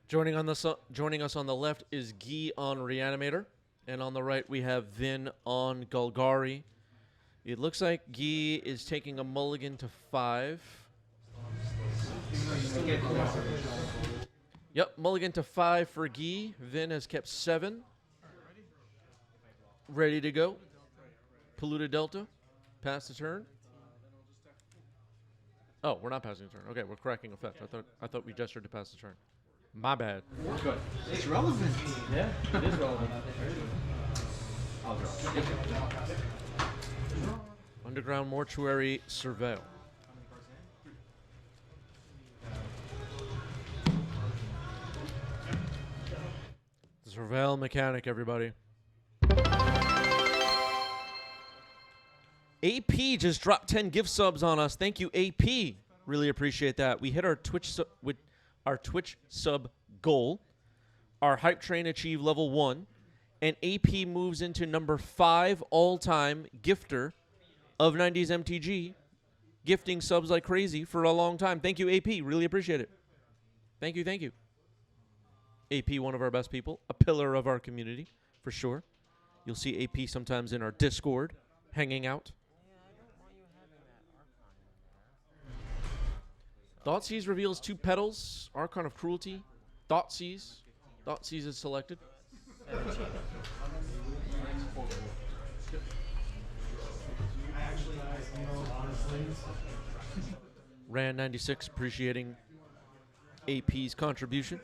Joining us on the left is Guy on Reanimator, and on the right we have Vin on Golgari. It looks like Guy is taking a mulligan to 5. Yep, mulligan to 5 for Guy. Vin has kept 7. Ready to go. Polluted Delta. Pass the turn. Oh, we're not passing the turn. Okay, we're cracking effect. I thought we gestured to pass the turn. My bad. Good. It's relevant. Yeah, it is relevant. I'll draw. Underground Mortuary Surveil. The Surveil mechanic, everybody. AP just dropped 10 gift subs on us. Thank you, AP. Really appreciate that. We hit our Twitch sub goal. Our hype train achieved level 1, and AP moves into number 5 all-time gifter of 90s MTG, gifting subs like crazy for a long time. Thank you, AP. Really appreciate it. Thank you, thank you. AP, one of our best people, a pillar of our community, for sure. You'll see AP sometimes in our Discord, hanging out. Thoughtseize reveals 2 petals. Archon of Cruelty. Thoughtseize. Thoughtseize is selected. Ran96 appreciating AP's contribution.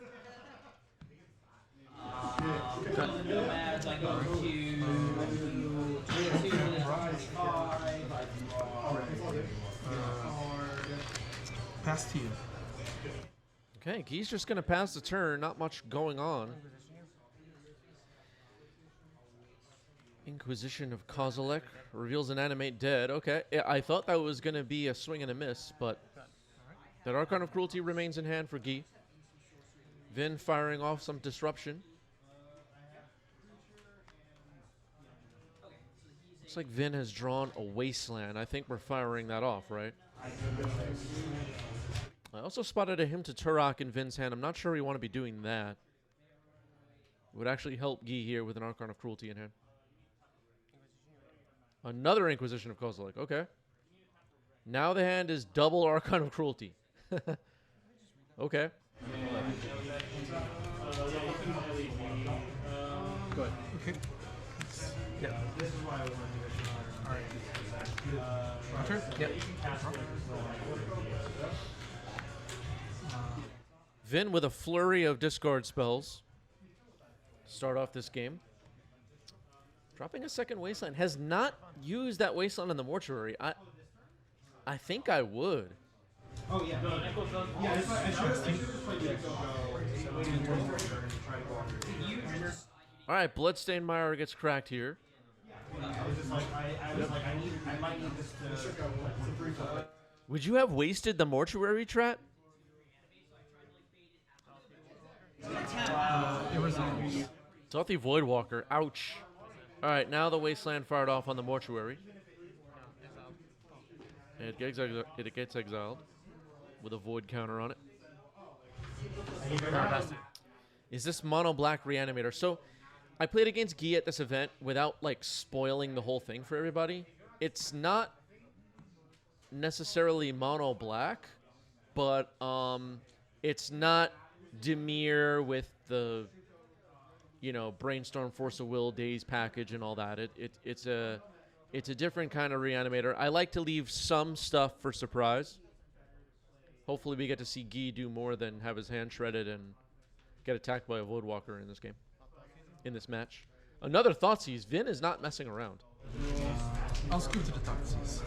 Pass to you. Okay, he's just going to pass the turn. Not much going on. Inquisition of Kozilek reveals an animate dead. Okay, yeah, I thought that was going to be a swing and a miss, but that Archon of Cruelty remains in hand for Guy. Vin firing off some disruption. Looks like Vin has drawn a Wasteland. I think we're firing that off, right? I also spotted a hint to Turok in Vin's hand. I'm not sure we want to be doing that. It would actually help Guy here with an Archon of Cruelty in hand. Another Inquisition of Kozilek. Okay. Now the hand is double Archon of Cruelty. Okay. Good. Okay. Yeah. This is why I wanted to. All right. Turn? Yep. Vin with a flurry of discard spells. Start off this game. Dropping a second Wasteland. Has not used that Wasteland in the Mortuary. I think I would. Oh, yeah. Yeah, All right, Bloodstained Mire gets cracked here. I might need this to. Would you have wasted the Mortuary trap? It was Stealthy Voidwalker. Ouch. All right, now the Wasteland fired off on the Mortuary. And it gets exiled with a Void counter on it. Is this mono black Reanimator? So I played against Guy at this event without like spoiling the whole thing for everybody. It's not necessarily mono black, but it's not Dimir with the Brainstorm, Force of Will, Days package and all that. It's a different kind of Reanimator. I like to leave some stuff for surprise. Hopefully we get to see Guy do more than have his hand shredded and get attacked by a Voidwalker in this game. In this match. Another Thoughtseize. Vin is not messing around. I'll scoop to the Thoughtseize.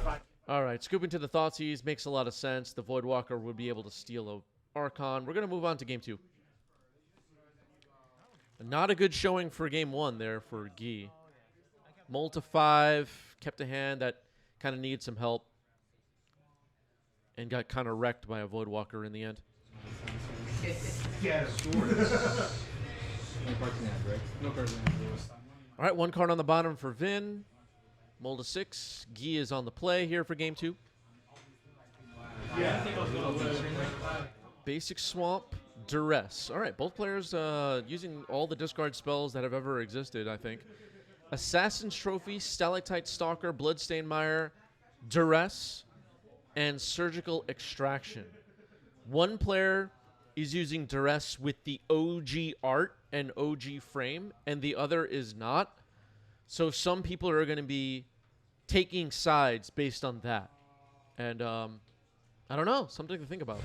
All right, scooping to the Thoughtseize makes a lot of sense. The Voidwalker would be able to steal a Archon. We're going to move on to game 2. Not a good showing for game 1 there for Guy. Mull to 5. Kept a hand that kind of needed some help. And got kind of wrecked by a Voidwalker in the end. Yeah, All right, 1 card on the bottom for Vin. Mull to 6. Guy is on the play here for game 2. Yeah. Basic Swamp, Duress. All right, both players using all the discard spells that have ever existed, I think. Assassin's Trophy, Stalactite Stalker, Bloodstained Mire, Duress, and Surgical Extraction. One player is using Duress with the OG art and OG frame, and the other is not. So some people are going to be taking sides based on that. And I don't know, something to think about.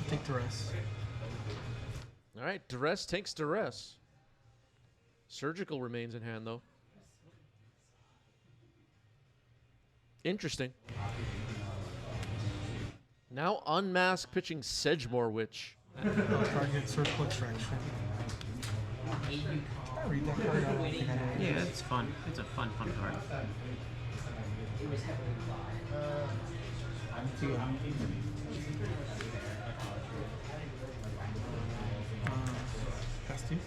Take Duress. All right, Duress takes Duress. Surgical remains in hand, though. Interesting. Now Unmask pitching Sedgemoor Witch. Target Surgical Extraction. Read that card out. Yeah, it's fun. It's a fun card. Pass two.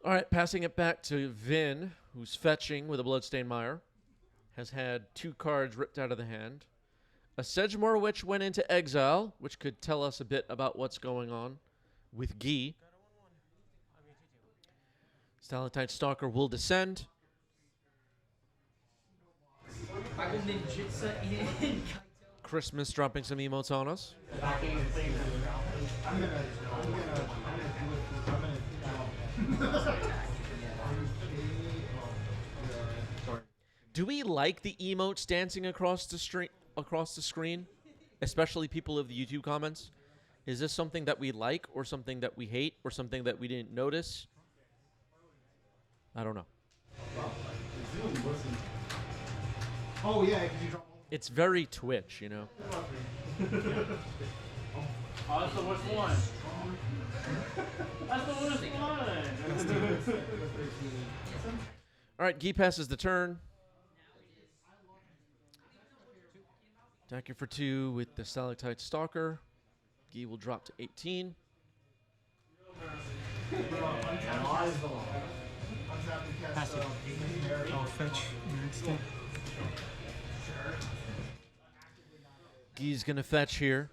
All right, passing it back to Vin, who's fetching with a Bloodstained Mire. Has had 2 cards ripped out of the hand. A Sedgemoor Witch went into exile, which could tell us a bit about what's going on with Guy. Stalactite Stalker will descend. Christmas dropping some emotes on us. Do we like the emotes dancing across the screen, especially people of the YouTube comments? Is this something that we like, or something that we hate, or something that we didn't notice? I don't know. Oh yeah, because you drop. It's very Twitch, you know. Oh, so which one? That's the worst one. All right, Guy passes the turn. Attack for 2 with the Stalactite Stalker. Guy will drop to 18. I'll fetch next step. Guy's going to fetch here.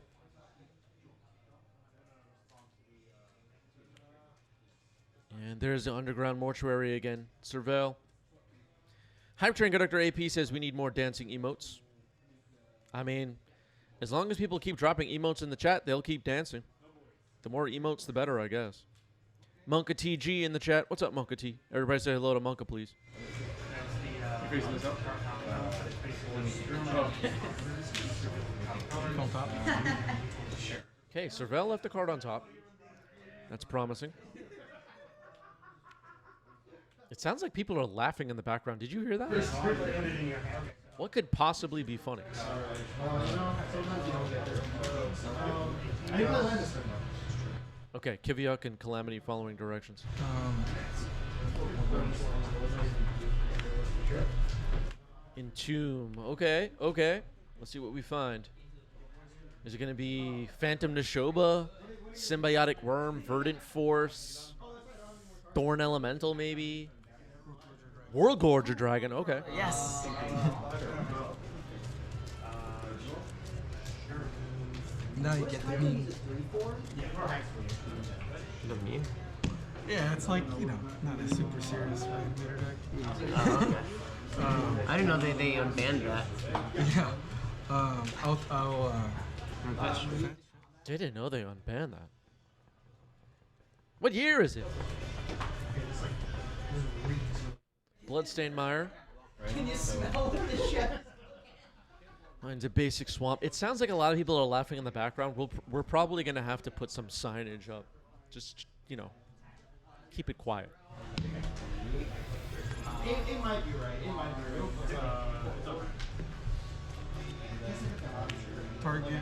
And there's the Underground Mortuary again. Surveil. Hype Train Conductor AP says we need more dancing emotes. I mean, as long as people keep dropping emotes in the chat, they'll keep dancing. The more emotes, the better, I guess. Monka TG in the chat. What's up, Monka T? Everybody say hello to Monka, please. You facing this up? On top. Okay, Surveil left a card on top. That's promising. It sounds like people are laughing in the background. Did you hear that? What could possibly be funny? Okay, Kiviak and Calamity following directions. Entomb. Okay, okay. Let's see what we find. Is it going to be Phantom Neshoba, Symbiotic Worm, Verdant Force, Thorn Elemental maybe? World Gorger Dragon, okay. Yes. Now you get the meme. The meme? Yeah, it's like, you know, not a super serious Random deck. Oh, okay. I didn't know they unbanned that. Yeah. I'll Fetch. Didn't know they unbanned that. What year is it? Bloodstained Mire. Can you smell the shit? Mine's a basic swamp. It sounds like a lot of people are laughing in the background. We're probably going to have to put some signage up. Just, you know, keep it quiet. It might be right. It might be right. target.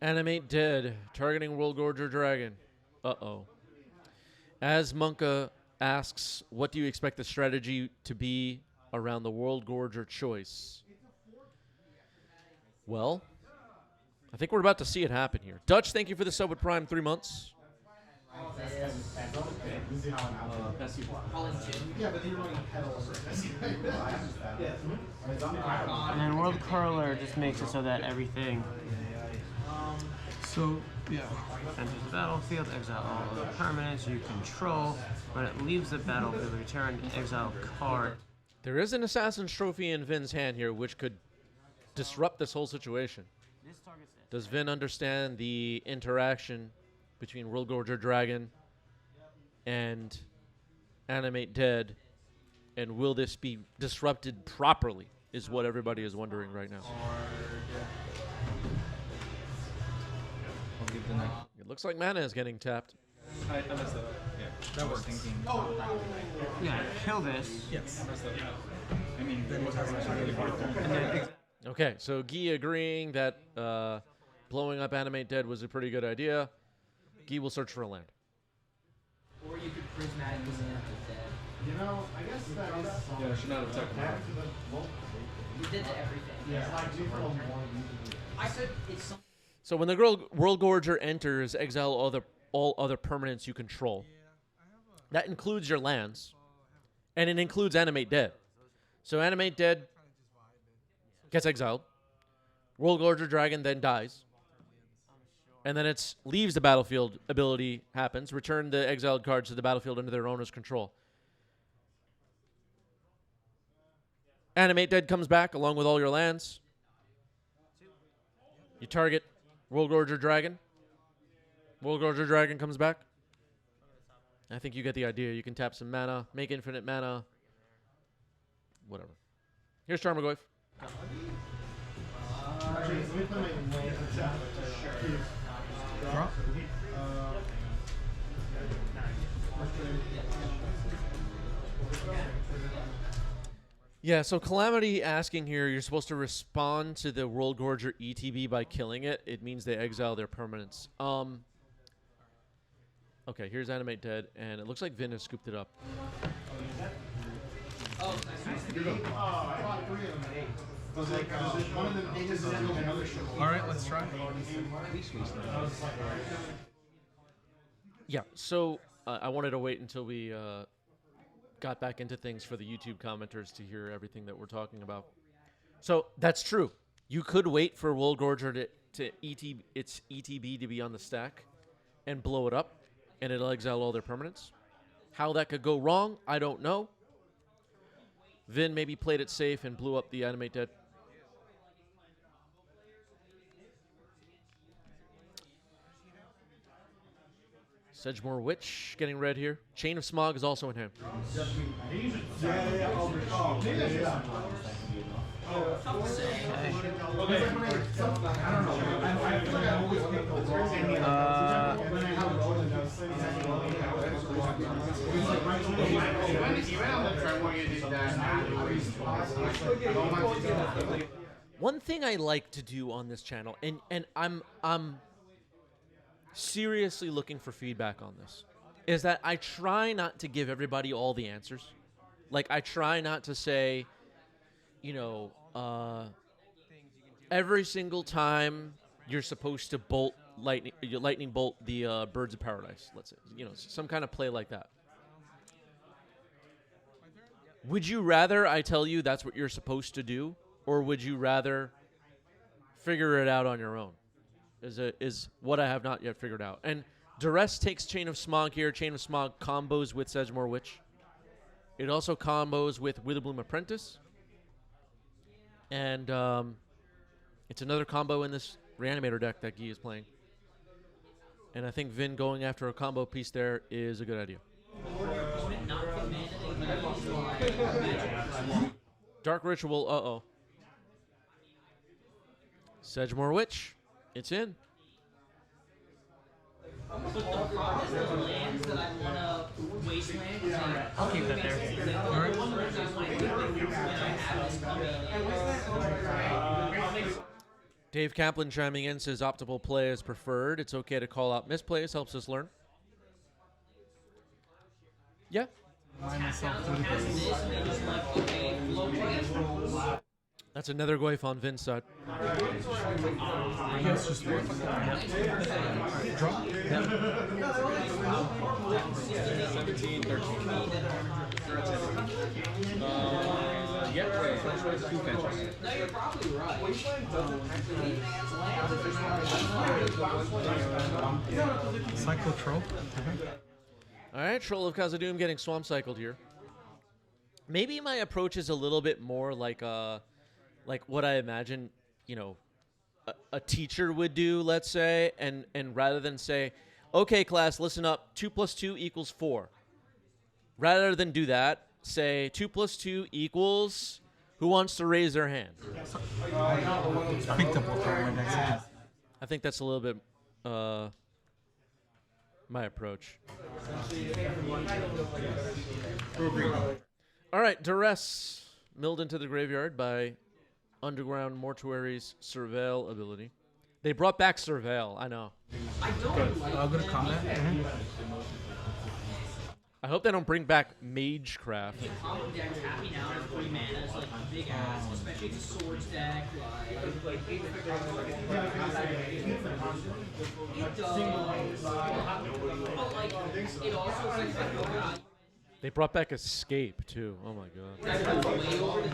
Animate dead. Targeting World Gorger Dragon. Uh-oh. As Monka asks, what do you expect the strategy to be around the World Gorger choice? Well, I think we're about to see it happen here. Dutch, thank you for the sub with Prime 3 months. All in two. Yeah, but then you're running pedals. And then World Curler just makes it so that everything So, yeah. enters the battlefield, exile all other permanents you control. When it leaves the battlefield, return exile card. There is an Assassin's Trophy in Vin's hand here, which could disrupt this whole situation. This target's it. Does Vin understand the interaction between World Gorger Dragon and Animate Dead? And will this be disrupted properly, is what everybody is wondering right now. I'll give the next. It looks like mana is getting tapped. I messed that up. Yeah. That was thinking. Yeah, kill this. Yes. I messed that up. I mean, then it has a really hard turn. And then Okay, so Guy agreeing that blowing up Animate Dead was a pretty good idea. Guy will search for a land. Or you could prismatically snap the dead. You know, I guess that is. Yeah, I should not have attacked him. You did to everything. Yeah, I do feel more. I said it's some. So when the World Gorger enters, exile all other permanents you control. That includes your lands, and it includes Animate Dead. So Animate Dead gets exiled. World Gorger Dragon then dies. And then it leaves the battlefield ability happens. Return the exiled cards to the battlefield under their owner's control. Animate Dead comes back along with all your lands. You target World Gorger Dragon. World Gorger Dragon comes back. I think you get the idea. You can tap some mana, make infinite mana. Whatever. Here's Charmagoyf. Drop. Yeah, so Calamity asking here, you're supposed to respond to the World Gorger ETB by killing it. It means they exile their permanents. Okay, here's Animate Dead, and it looks like Vin has scooped it up. Oh, All right, let's try. Yeah, so I wanted to wait until we got back into things for the YouTube commenters to hear everything that we're talking about. So that's true. You could wait for World Gorger to its ETB to be on the stack and blow it up, and it'll exile all their permanents. How that could go wrong, I don't know. Vin maybe played it safe and blew up the Animate Dead. Sedgemoor Witch getting red here. Chain of Smog is also in hand. One thing I like to do on this channel, and I'm seriously looking for feedback on this, is that I try not to give everybody all the answers. Like, I try not to say, you know, every single time you're supposed to lightning bolt the Birds of Paradise, let's say, you know, some kind of play like that. Would you rather I tell you that's what you're supposed to do, or would you rather figure it out on your own? Is what I have not yet figured out. And Duress takes Chain of Smog here. Chain of Smog combos with Sedgemoor Witch. It also combos with Witherbloom Apprentice. And it's another combo in this Reanimator deck that Guy is playing. And I think Vin going after a combo piece there is a good idea. Dark Ritual, uh-oh. Sedgemoor Witch, it's in. I'll keep that there. Dave Kaplan chiming in says optimal play is preferred. It's okay to call out misplays, helps us learn. Yeah. That's another Goif on Vincent. Yes, just one. Draw. 17, 13. Yep. Two fetches. No, you're probably right. Cycle troll. All right, Troll of Khazad-dûm getting swamp cycled here. Maybe my approach is a little bit more like what I imagine, a teacher would do, let's say, and rather than say, okay, class, listen up, 2 + 2 = 4. Rather than do that, say 2 + 2 = who wants to raise their hand? I think double throw my next hand. I think that's a little bit my approach. All right, Duress milled into the graveyard by Underground Mortuary's Surveil ability. They brought back Surveil, I know. I don't like I'll go to combat. I hope they don't bring back Magecraft. combo decks happy now at 3 mana. It's like big ass, especially if it's a swords deck. Like, it does. But like, it also seems like the value. They brought back Escape, too. Oh, my God. Way over the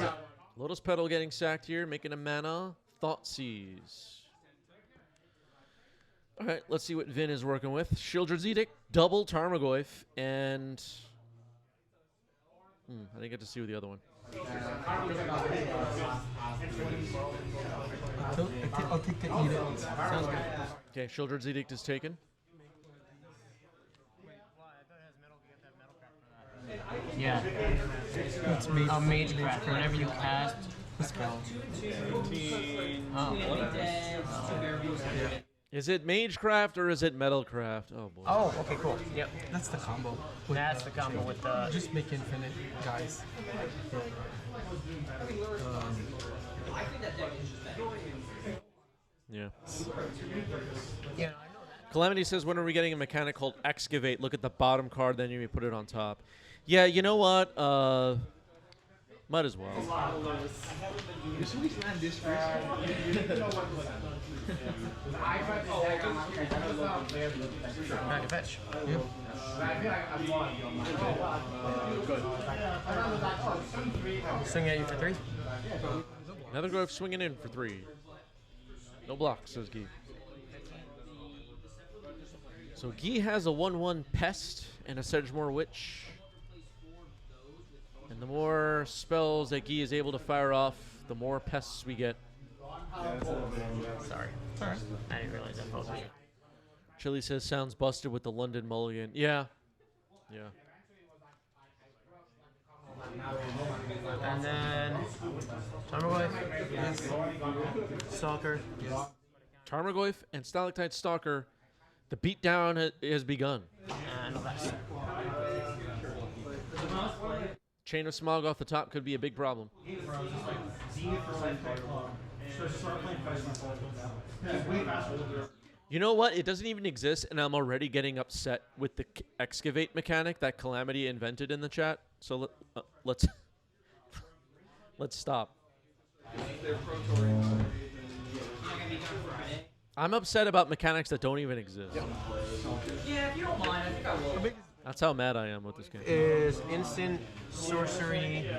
top. Lotus Petal getting sacked here, making a mana. Thoughtseize. All right, let's see what Vin is working with. Shieldred's Edict, double Tarmogoyf, and... I didn't get to see the other one. I'll take the edict. Sounds good. Okay, Shieldred's Edict is taken. Yeah. It's mage. Oh, Magecraft. Whenever you cast Let's go. Is it Magecraft or is it Metalcraft? Oh, boy. Oh, okay, cool. Yep. That's the combo. That's the combo with the. Just make infinite, guys. Yeah. Yeah. Calamity says, when are we getting a mechanic called Excavate? Look at the bottom card, then you put it on top. Yeah, you know what? Might as well. Alright, fetch. Swing at you for 3. Another Grove swinging in for 3. No blocks, says Guy. So Guy has a 1/1 Pest and a Sedgemoor Witch. And the more spells that Guy is able to fire off, the more pests we get. Sorry. Alright. I didn't realize that both of you. Chili says, sounds busted with the London Mulligan. Yeah. Yeah. And then Tarmogoyf. Yes. Stalker. Yes. Tarmogoyf and Stalactite Stalker. The beatdown has begun. And less. Chain of Smog off the top could be a big problem. You know what? It doesn't even exist, and I'm already getting upset with the Excavate mechanic that Calamity invented in the chat. So let's let's stop. I'm upset about mechanics that don't even exist. Yeah, if you don't mind, I think I will. That's how mad I am with this game. Is instant sorcery,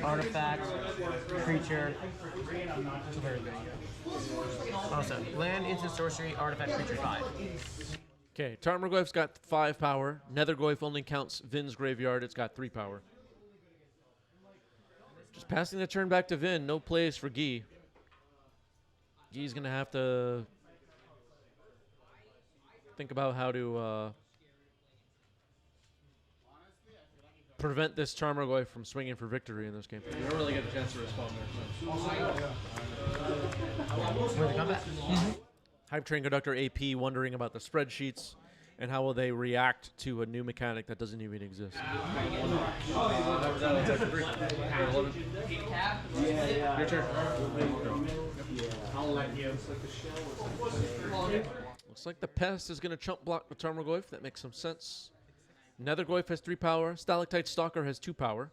artifact, creature. Also, land, instant sorcery, artifact, creature 5. Okay, Tarmogoyf's got 5 power. Nethergoyf only counts Vin's graveyard. It's got 3 power. Just passing the turn back to Vin. No plays for Guy. Guy's going to have to think about how to prevent this Tarmogoyf from swinging for victory in this game. You don't really get a chance to respond there. With the combat. Hype Train Conductor AP wondering about the spreadsheets and how will they react to a new mechanic that doesn't even exist. Your turn. Looks like the Pest is going to chump block the Tarmogoyf. That makes some sense. Nethergoyf has 3 power. Stalactite Stalker has 2 power.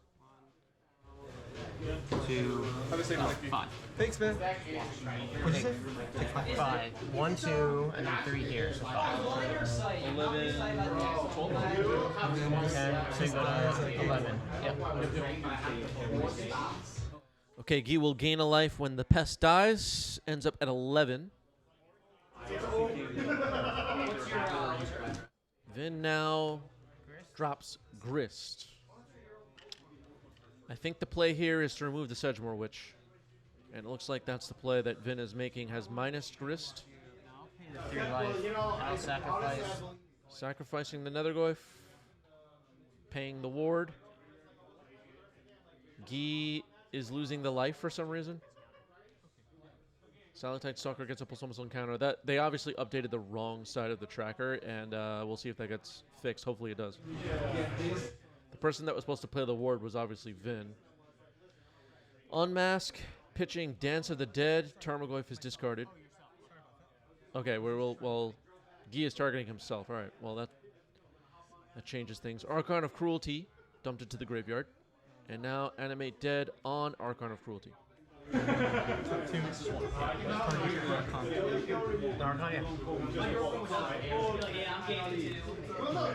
2, Have a safe night. 5. Thanks, man. What'd you say? Take 5. 5. 1, 2, and then 3 here, so 5. 11, 12. 10, so you go to 11. Yep. Okay, Guy will gain a life when the pest dies. Ends up at 11. Vin now drops Grist. I think the play here is to remove the Sedgemoor Witch. And it looks like that's the play that Vin is making. Has minus Grist. 3 life. I'll sacrifice. Sacrificing the Nethergoyf. Paying the ward. Guy is losing the life for some reason. Stalactite Stalker gets a plus almost on counter. That they obviously updated the wrong side of the tracker, and we'll see if that gets fixed. Hopefully it does. The person that was supposed to play the ward was obviously Vin. Unmask, pitching Dance of the Dead. Tarmogoyf is discarded. Okay, well, Guy is targeting himself. All right, well, that changes things. Archon of Cruelty, dumped it to the graveyard. And now Animate Dead on Archon of Cruelty.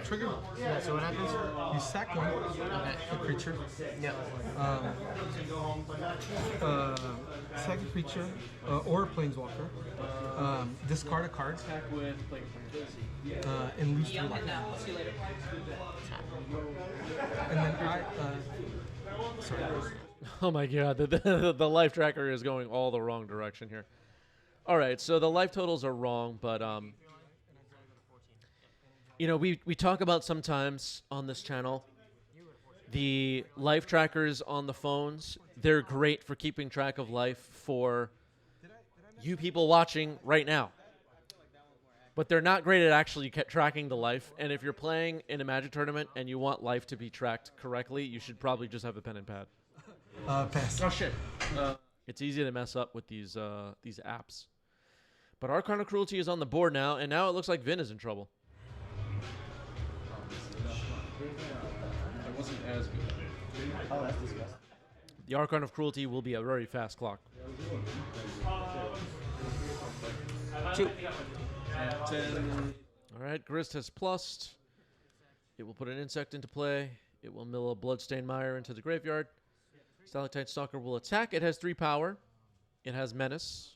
Trigger. Yeah, so what happens? You sack one. A creature. Yep. Sack a creature or a planeswalker. Discard a card. And lose 3 life. And then sorry. Oh my god, the life tracker is going all the wrong direction here. All right, so the life totals are wrong, but you know, we talk about sometimes on this channel the life trackers on the phones. They're great for keeping track of life for you people watching right now. But they're not great at actually tracking the life. And if you're playing in a Magic tournament and you want life to be tracked correctly, you should probably just have a pen and pad. Pass. Oh shit! It's easy to mess up with these apps. But Archon of Cruelty is on the board now, and now it looks like Vin is in trouble. It wasn't as good. Oh, that's disgusting. The Archon of Cruelty will be a very fast clock. 2. 10. All right, Grist has plussed. It will put an insect into play. It will mill a Bloodstained Mire into the graveyard. Stalactite Stalker will attack. It has 3 power. It has Menace.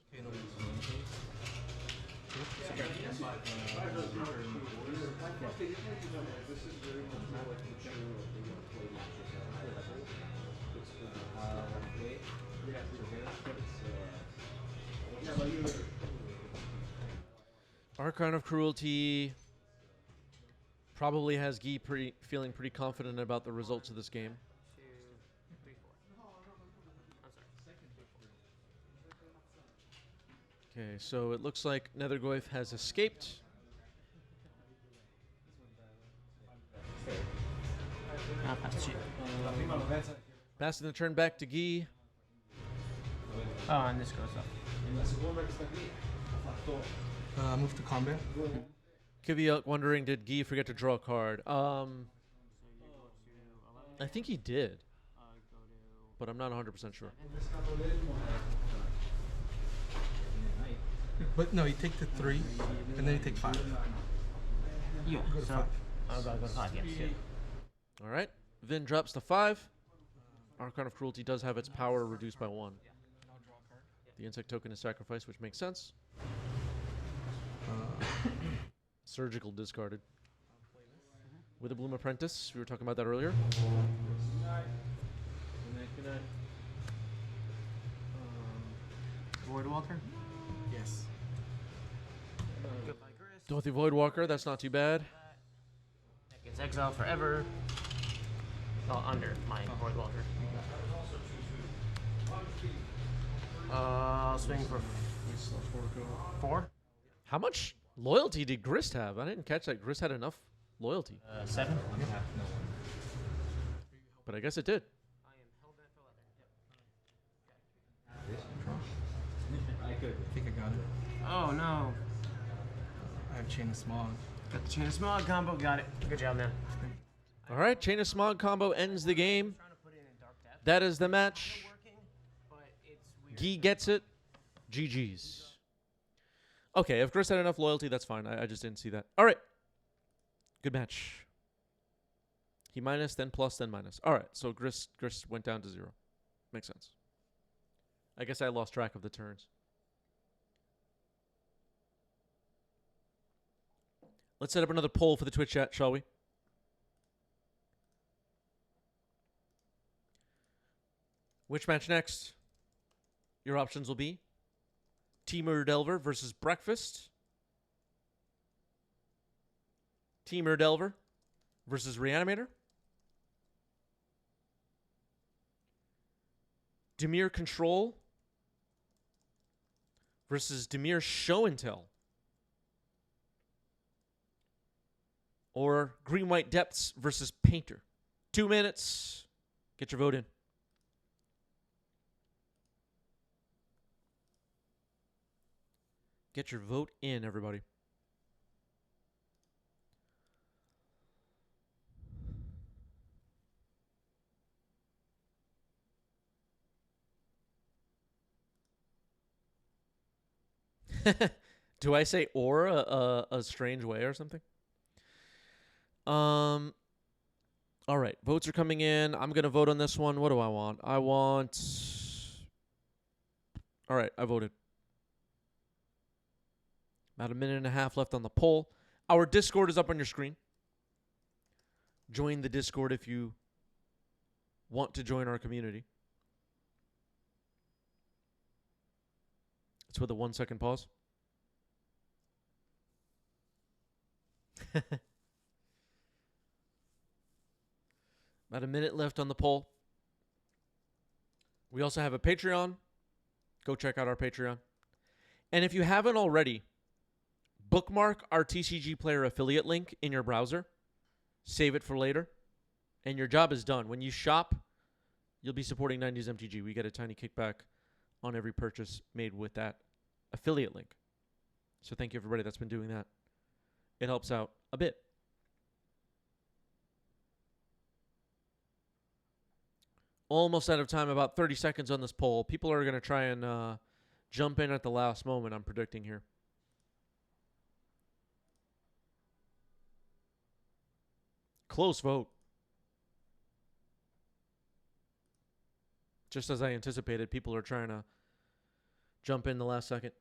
Archon of Cruelty probably has Guy feeling pretty confident about the results of this game. 2, 3, 4. Okay, so it looks like Nethergoyf has escaped. Pass 2. Passing the turn back to Guy. Oh, and this goes up. Move to combat. Kiviuk wondering, did Guy forget to draw a card? I think he did, but I'm not 100% sure. But no, you take the 3, and then you take 5. Yeah, Go to so 5. I'll go to 5, yes. All right, Vin drops to 5. Archon of Cruelty does have its power reduced by 1. The insect token is sacrificed, which makes sense. Surgical discarded. With a Bloom Apprentice, we were talking about that earlier. Good night. Voidwalker? Yes. Goodbye, Grist. Dorothy Voidwalker, that's not too bad. That gets exiled forever. Well, under my Voidwalker. I'll swing for 4. How much loyalty did Grist have? I didn't catch that. Grist had enough loyalty, 7. but I guess it did. I think I got it. Oh no. I have Chain of Smog. Got the Chain of Smog combo, got it. Good job, man. All right, Chain of Smog combo ends the game. That is the match. Guy gets it. GG's. Okay, if Chris had enough loyalty, that's fine. I just didn't see that. All right. Good match. He minus, then plus, then minus. All right, so Chris went down to 0. Makes sense. I guess I lost track of the turns. Let's set up another poll for the Twitch chat, shall we? Which match next? Your options will be Teamer Delver versus Breakfast. Teamer Delver versus Reanimator. Demir Control versus Demir Show and Tell. Or Green White Depths versus Painter. 2 minutes. Get your vote in. Get your vote in, everybody. Do I say or a strange way or something? All right, votes are coming in. I'm going to vote on this one. What do I want? I want... All right, I voted. About a minute and a half left on the poll. Our Discord is up on your screen. Join the Discord if you want to join our community. It's with a 1 second pause. About a minute left on the poll. We also have a Patreon. Go check out our Patreon. And if you haven't already, bookmark our TCG Player affiliate link in your browser. Save it for later. And your job is done. When you shop, you'll be supporting 90s MTG. We get a tiny kickback on every purchase made with that affiliate link. So thank you, everybody that's been doing that. It helps out a bit. Almost out of time, about 30 seconds on this poll. People are going to try and jump in at the last moment, I'm predicting here. Close vote. Just as I anticipated, people are trying to jump in the last second.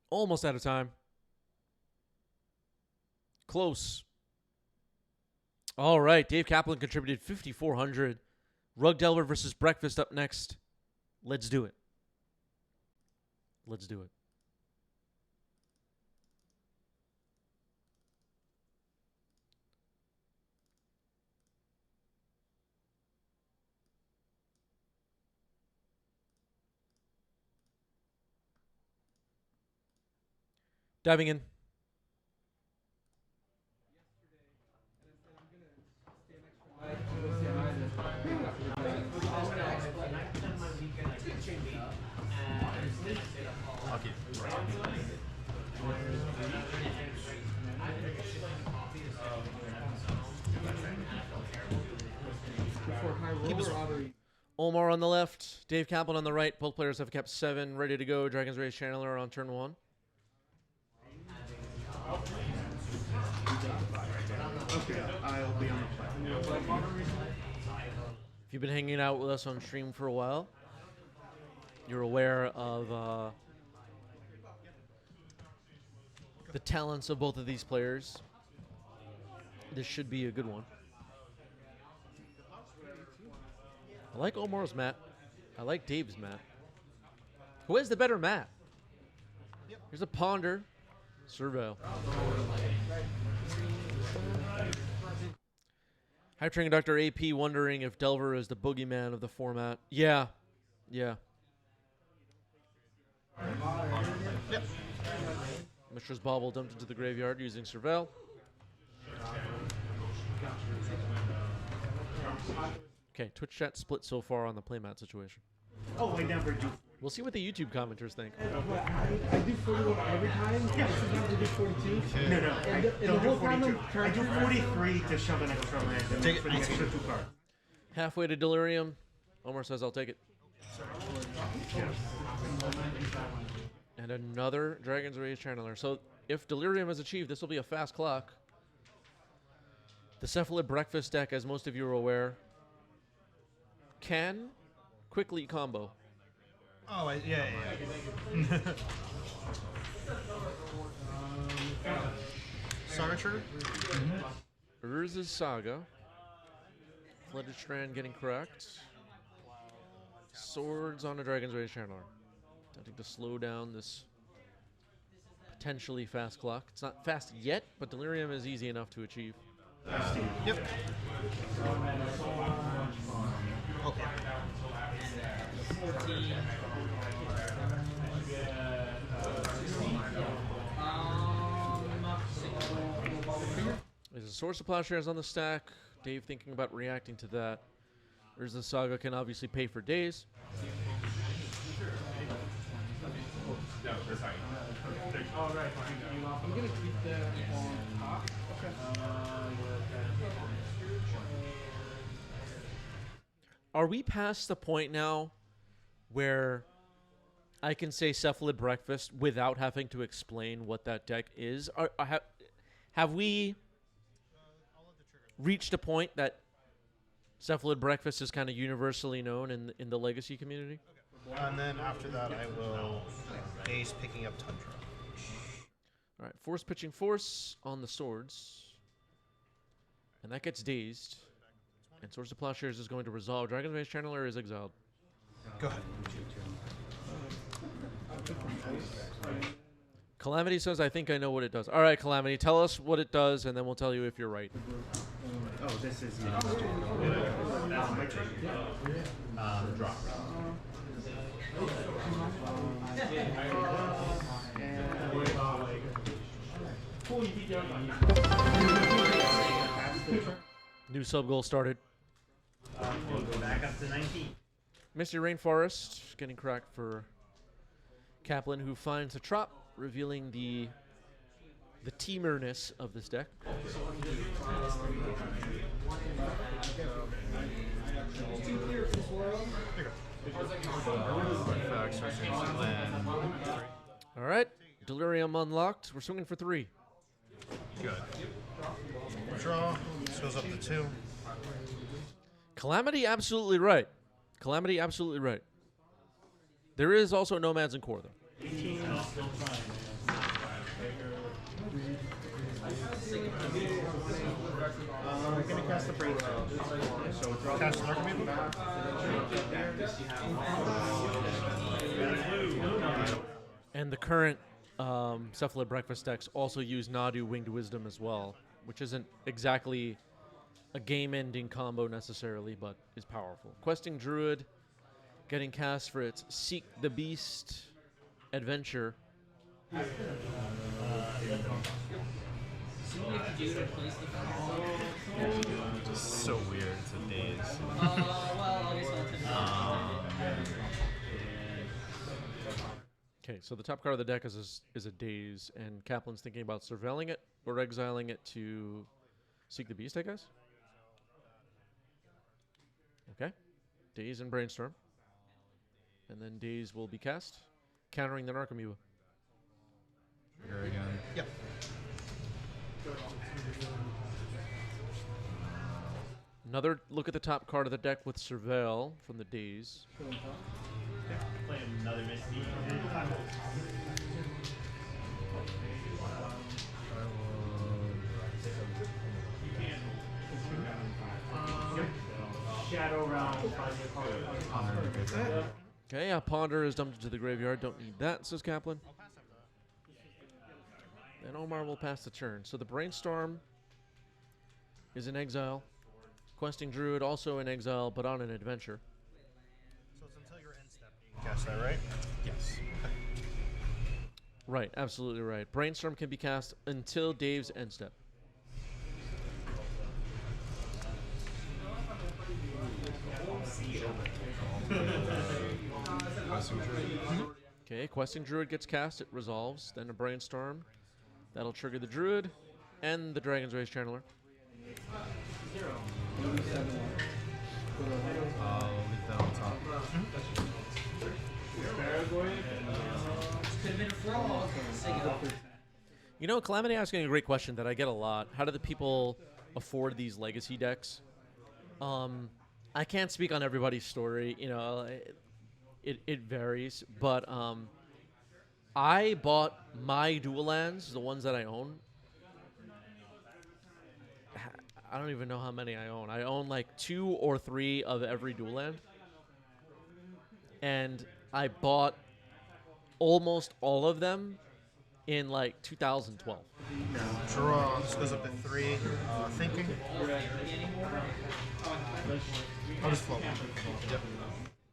Almost out of time. Close. All right, Dave Kaplan contributed 5,400. Rug Delver versus Breakfast up next. Let's do it. Let's do it. Diving in. Omar on the left, Dave Kaplan on the right. Both players have kept 7 ready to go. Dragon's Rage Channeler on turn 1. Okay, I'll be on the platform. If you've been hanging out with us on stream for a while, you're aware of the talents of both of these players. This should be a good one. I like Omar's mat. I like Dave's mat. Who has the better mat? Here's a Ponder. Surveil. Hype Train Conductor AP wondering if Delver is the boogeyman of the format. Yeah. Yeah. Yep. Mishra's Bauble dumped into the graveyard using Surveil. Okay, Twitch chat split so far on the playmat situation. Oh, wait, down for We'll see what the YouTube commenters think. I do 41 every time. Yeah, sometimes I do 42. No, I And the don't do whole time 42. I'm I do 43 to shove an extra land for the extra 2 cards. Halfway to Delirium. Omar says, I'll take it. And another Dragon's Rage Channeler. So if Delirium is achieved, this will be a fast clock. The Cephalid Breakfast deck, as most of you are aware, can quickly combo. Oh, yeah. Saga trigger? Urza's Saga. Flooded Strand getting correct. Swords on a Dragon's Rage Channeler. Attempting to slow down this potentially fast clock. It's not fast yet, but Delirium is easy enough to achieve. Yep. Okay. 14. There's a Source of Plowshares on the stack. Dave thinking about reacting to that. There's the Saga can obviously pay for days. I'm gonna keep that on top. Okay. Are we past the point now where I can say Cephalid Breakfast without having to explain what that deck is? Have we reached a point that Cephalid Breakfast is kind of universally known in the Legacy community? And then after that, I will base picking up Tundra. All right, Force pitching Force on the swords. And that gets dazed. And Source of Plowshares is going to resolve. Dragon's Rage Channeler is exiled. Go ahead. Calamity says, I think I know what it does. All right, Calamity, tell us what it does, and then we'll tell you if you're right. Oh, this is drop. New sub goal started. We'll go back up to 19. Misty Rainforest getting cracked for Kaplan, who finds a trop, revealing the teamerness of this deck. All right, Delirium unlocked. We're swinging for 3. Good. Draw. This goes up to 2. Calamity absolutely right. Calamity absolutely right. There is also Nomads and Core, though. We're going to cast the brainstorm. So draw. Cast Dark Maiden. And the current Cephalid Breakfast decks also use Nadu Winged Wisdom as well, which isn't exactly a game-ending combo necessarily, but is powerful. Questing Druid, getting cast for its Seek the Beast adventure. So what do you have to do to replace the phone? Just so weird. It's a daze. Well, I guess I'll attempt Okay, so the top card of the deck is a Daze, and Kaplan's thinking about surveilling it or exiling it to Seek the Beast, I guess? Okay. Daze and Brainstorm. And then Daze will be cast, countering the Narcomoeba. Here again. Yep. Another look at the top card of the deck with Surveil from the Daze. Play another Misty. Shadow Realm. Okay, yeah, Ponder is dumped into the graveyard. Don't need that, says Kaplan. And Omar will pass the turn. So the Brainstorm is in exile. Questing Druid also in exile, but on an adventure. So it's until your end step. Cast that, right? Yes. Right, absolutely right. Brainstorm can be cast until Dave's end step. I was Questing Druid. Okay, Questing Druid gets cast, it resolves, then a Brainstorm. That'll trigger the Druid and the Dragon's Rage Channeler. Leave that on top. Could have been a frog. You know, Calamity asking a great question that I get a lot. How do the people afford these legacy decks? I can't speak on everybody's story. You know, it varies. But I bought my dual lands, the ones that I own. I don't even know how many I own. I own like 2 or 3 of every dual land. And I bought almost all of them in like 2012. Draw. This goes up to 3. Thinking. I'll just float. Yep.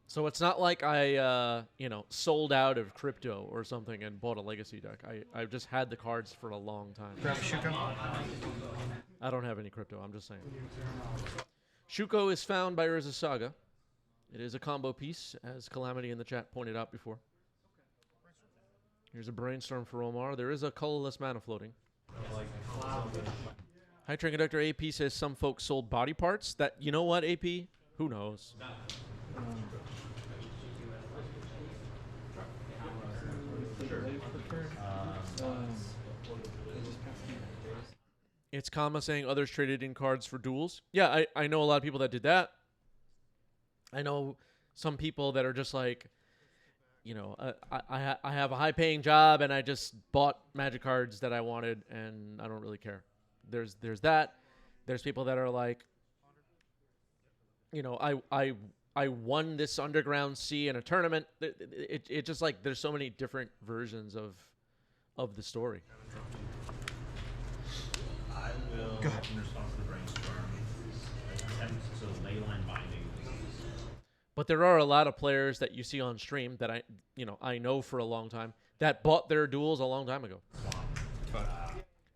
So it's not like I, sold out of crypto or something and bought a legacy deck. I've just had the cards for a long time. Grab a Shuko. I don't have any crypto, I'm just saying. Shuko is found by Urza Saga. It is a combo piece, as Calamity in the chat pointed out before. Here's a Brainstorm for Omar. There is a colorless mana floating. High Train Conductor AP says some folks sold body parts. That, you know what, AP? Who knows? It's Kama saying others traded in cards for duels. Yeah, I know a lot of people that did that. I know some people that are just like, I have a high-paying job and I just bought Magic cards that I wanted and I don't really care. There's that. There's people that are like, I won this Underground Sea in a tournament. It just like there's so many different versions of the story. I will, Go ahead. in response to the Brainstorm, attempt to leyline binding. But there are a lot of players that you see on stream that I know for a long time that bought their duels a long time ago.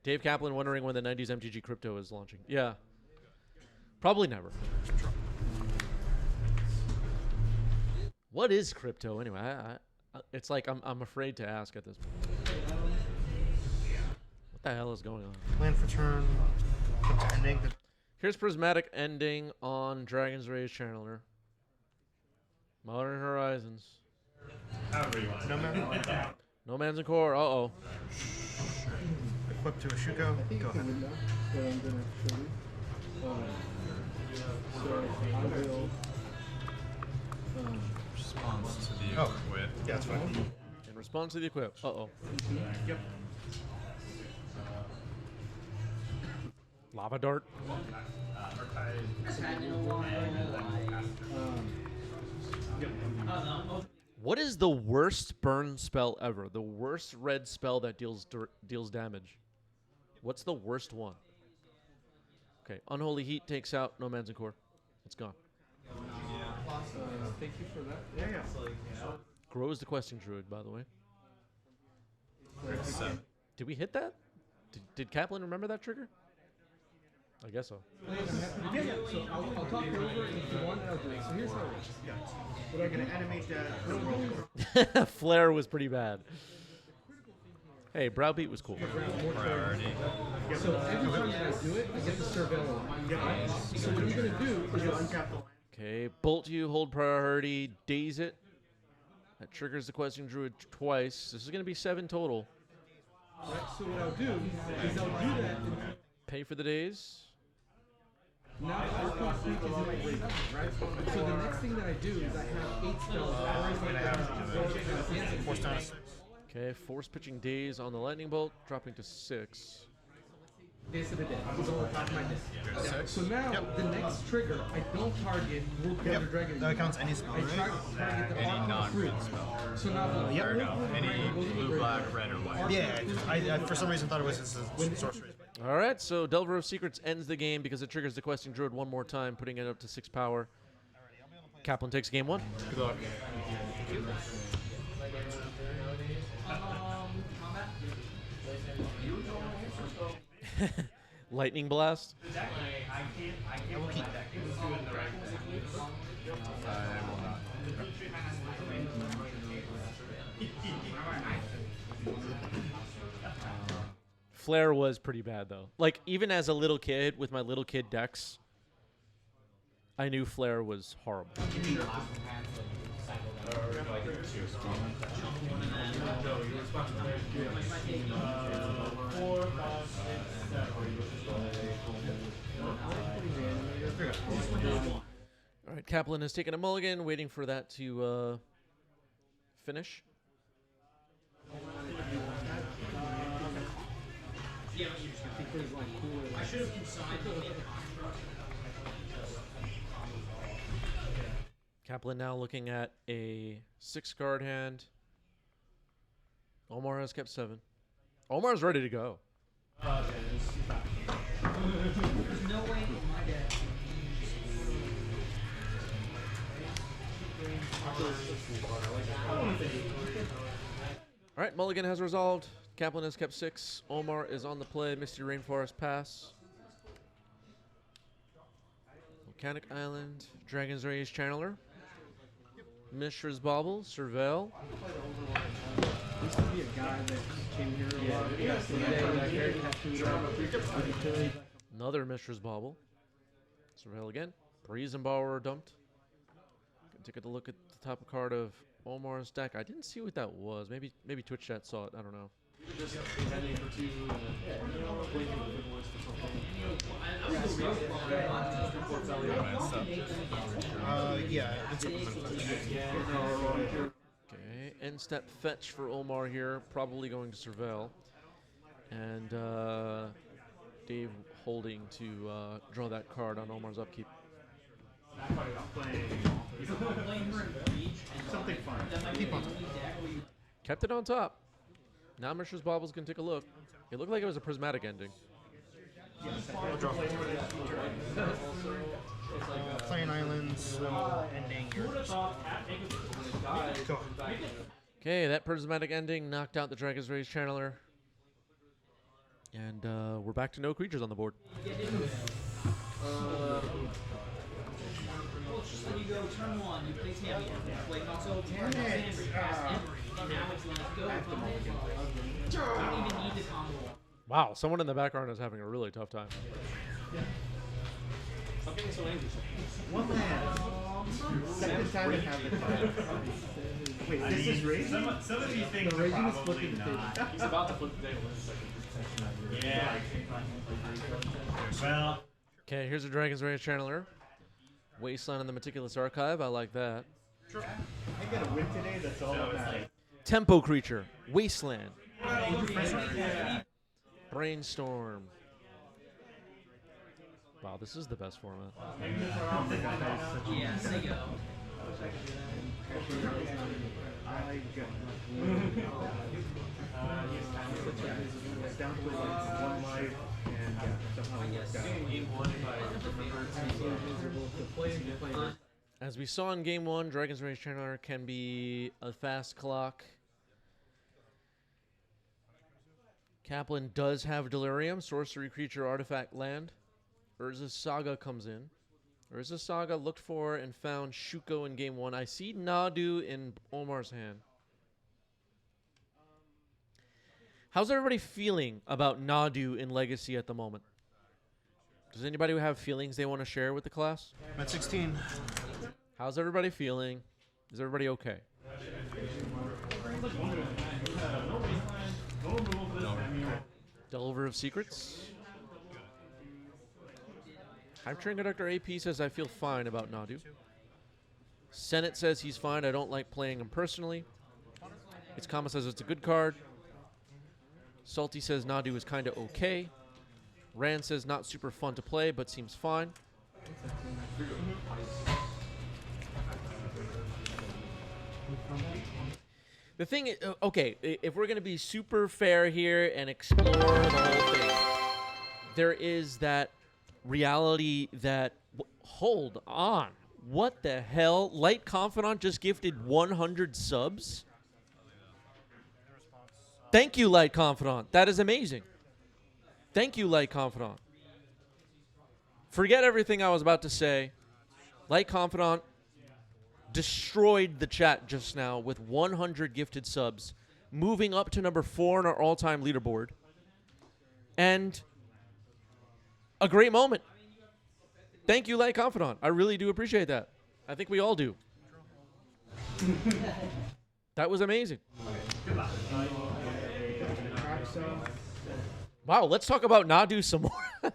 Dave Kaplan wondering when the 90s MTG crypto is launching. Yeah. Probably never. What is crypto anyway? It's like I'm afraid to ask at this point. What the hell is going on? Land for turn. Come to ending. Here's Prismatic Ending on Dragon's Rage Channeler. Modern Horizons. However you want. No man. No Man's in Core. Uh-oh. Equip to a Shuko. Go ahead. that I'm gonna show you. So I will. Response to the Oh. equip. Yeah, that's fine. In response to the equip. Uh-oh. Yep. Lava Dart. What is the worst burn spell ever? The worst red spell that deals damage. What's the worst one? Okay, Unholy Heat takes out No Man's in Core. It's gone. Thank you for that. Yeah. Grows the Questing Druid, by the way. So, Did we hit that? Did Kaplan remember that trigger? I guess so. Yeah. So I'll talk it over, and if you want, I'll do it. So here's how it works. We're going to animate that. Flare was pretty bad. Hey, Browbeat was cool. priority. So every time that I do it, I get the surveil on. So what I'm gonna do is You'll untap the land. Okay, Bolt you, hold priority, daze it. That triggers the Questing Druid twice. This is going to be 7 total. right. So what I'll do is I'll do that. And Pay for the days. now Open Freak is in my graveyard, right? So the next thing that I do is I have 8 spells. Force down to 6. Okay, force pitching days on the Lightning Bolt, dropping to 6. Days of the Dead. It's on the top of my deck. So now the next trigger, I don't target World Builder Dragon. That counts any spell, I right? target the Any Archon non-red Fruit. spell. So now the Yep. Or no, any blue, black, red, or white. Yeah, I for some reason thought it was just a sorcery. All right, so Delver of Secrets ends the game because it triggers the Questing Druid one more time, putting it up to 6 power. Kaplan takes game 1. Good luck. Lightning Blast. I will keep that. I will not. Flare was pretty bad though. Like even as a little kid with my little kid decks, I knew Flare was horrible. All right, Kaplan has taken a mulligan, waiting for that to finish. I should have consigned it. Kaplan now looking at a 6-card hand. Omar has kept 7. Omar's ready to go. There's no way in my deck. All right, mulligan has resolved. Kaplan has kept 6. Omar is on the play. Misty Rainforest pass. Volcanic Island. Dragon's Rage Channeler. Mishra's Bauble. Surveil. Used to be a guy that came here a lot. Another Mishra's Bauble. Surveil again. Breezenbauer dumped. Take a look at the top card of Omar's deck. I didn't see what that was. Maybe Twitch chat saw it. I don't know. Yeah. Okay, end step fetch for Omar here. Probably going to Surveil. And Dave holding to draw that card on Omar's upkeep. Something fun. Keep on top. Kept it on top. Now Mishra's Baubles can take a look. It looked like it was a prismatic ending. Playing islands. Ending yours. Go. Okay, that prismatic ending knocked out the Dragon's Rage Channeler. And we're back to no creatures on the board. Then you go turn 1, you play Tammy, play console, turn Sandry, cast Emery, and now it's like go from it. You don't even need the combo. Wow, someone in the background is having a really tough time. I'm getting so angry. One man. Second time in half the time. Wait, this is raging? Some of these things The are raging is probably flipping the not. table. He's about to flip the table in a second. Yeah. Well, Okay, here's a Dragon's Rage Channeler. Wasteland in the Meticulous Archive. I like that. I got a win today, that's all that matters. Tempo creature. Wasteland. Brainstorm. Wow, this is the best format. Yeah, say go. Down to like 1 life, and somehow it worked out. As we saw in Game 1, Dragon's Rage Channeler can be a fast clock. Kaplan does have Delirium, sorcery creature, artifact, land. Urza's Saga comes in. Urza's Saga looked for and found Shuko in Game 1. I see Nadu in Omar's hand. How's everybody feeling about Nadu in Legacy at the moment? Does anybody have feelings they want to share with the class? I'm at 16. How's everybody feeling? Is everybody okay? Delver of Secrets. Hype Train Conductor AP says I feel fine about Nadu. Senate says he's fine. I don't like playing him personally. Its Kama says it's a good card. Salty says Nadu is kind of okay. Rand says not super fun to play, but seems fine. The thing is, okay, if we're going to be super fair here and explore the whole thing, there is that reality that, hold on, what the hell? Light Confidant just gifted 100 subs? Thank you, Light Confidant. That is amazing. Thank you, Light Confidant. Forget everything I was about to say. Light Confidant destroyed the chat just now with 100 gifted subs, moving up to number 4 on our all-time leaderboard. and a great moment. Thank you, Light Confidant. I really do appreciate that. I think we all do. That was amazing. Wow, let's talk about Nadu some more.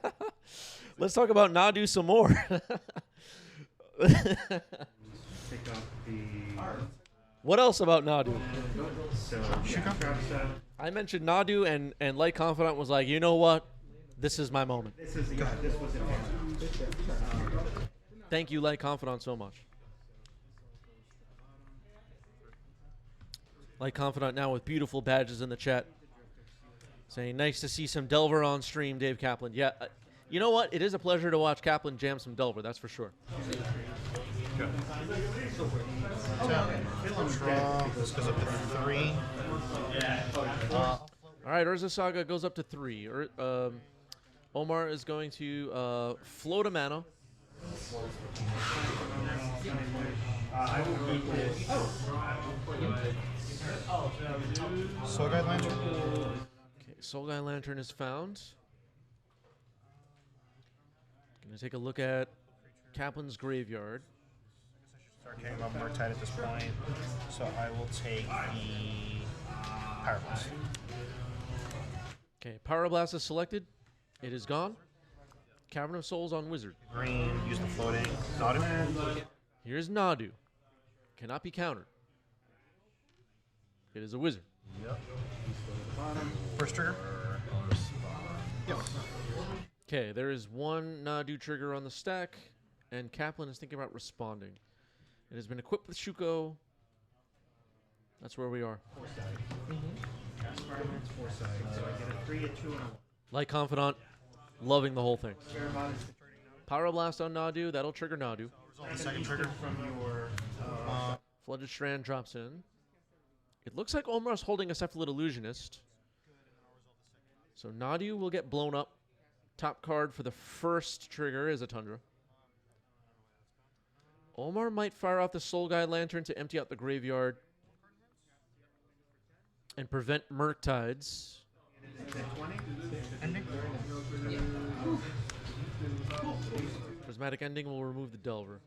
Let's talk about Nadu some more. What else about Nadu? I mentioned Nadu, and Light Confidant was like, you know what? This is my moment. This was Thank you, Light Confidant, so much. Light Confidant now with beautiful badges in the chat. Saying, nice to see some Delver on stream, Dave Kaplan. Yeah, you know what? It is a pleasure to watch Kaplan jam some Delver, that's for sure. Draw. This goes up to 3. All right, Urza Saga goes up to 3. Omar is going to float a mana. Soul Guide Lantern. Okay, Soul Guy Lantern is found. Gonna take a look at Kaplan's graveyard. Start getting up more tight at this point. So I will take the Power Blast. Okay, Power Blast is selected. It is gone. Cavern of Souls on Wizard. Green, use the floating. Nadu. Here's Nadu. Cannot be countered. It is a wizard. Yep. First trigger. Yep. Okay, there is one Nadu trigger on the stack, and Kaplan is thinking about responding. It has been equipped with Shuko. That's where we are. Light Confidant, loving the whole thing. Power Blast on Nadu, that'll trigger Nadu. The second trigger. Flooded Strand drops in. It looks like Omar's holding a Cephalid Illusionist. So Nadu will get blown up. Top card for the first trigger is a Tundra. Omar might fire off the Soul Guide Lantern to empty out the graveyard and prevent Murktides. Prismatic Ending will remove the Delver.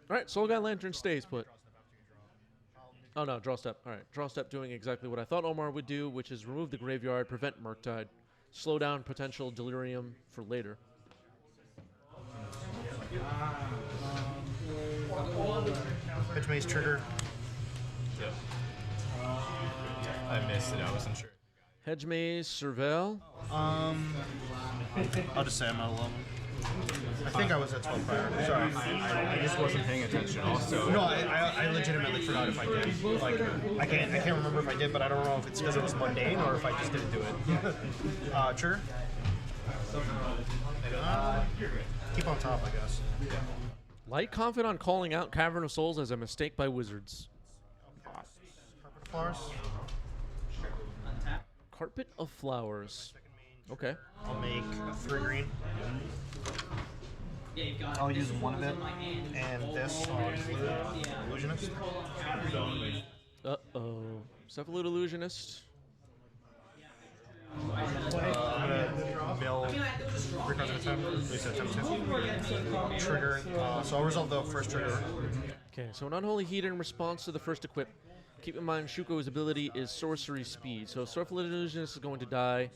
All right, Soul Guide Lantern stays put. Oh, no, draw step. All right, draw step doing exactly what I thought Omar would do, which is remove the graveyard, prevent Murktide, slow down potential Delirium for later. Pitch Maze trigger. Yep. I missed it. I wasn't sure. Hedge Maze, Surveil. I'll just say I'm at 11. I think I was at 12 prior. Sorry. I just wasn't paying attention. Also, No, I legitimately forgot if I did. Like, I can't remember if I did, but I don't know if it's because it was mundane or if I just didn't do it. Trigger. Keep on top, I guess. Light Confidant calling out Cavern of Souls as a mistake by Wizards. Carpet of Flowers. Carpet of Flowers. Okay. I'll make 3 green. Yeah, you've got I'll this use is one of it, my hand. and this I'll use Illusionist. Uh-oh. Cephalid Illusionist. I'm gonna mill 3 cards at a time. At least at a time 2. Trigger. So I'll resolve the first trigger. Okay, so an Unholy Heat in response to the first equip. Keep in mind Shuko's ability is Sorcery Speed, so Cephalid Illusionist is going to die.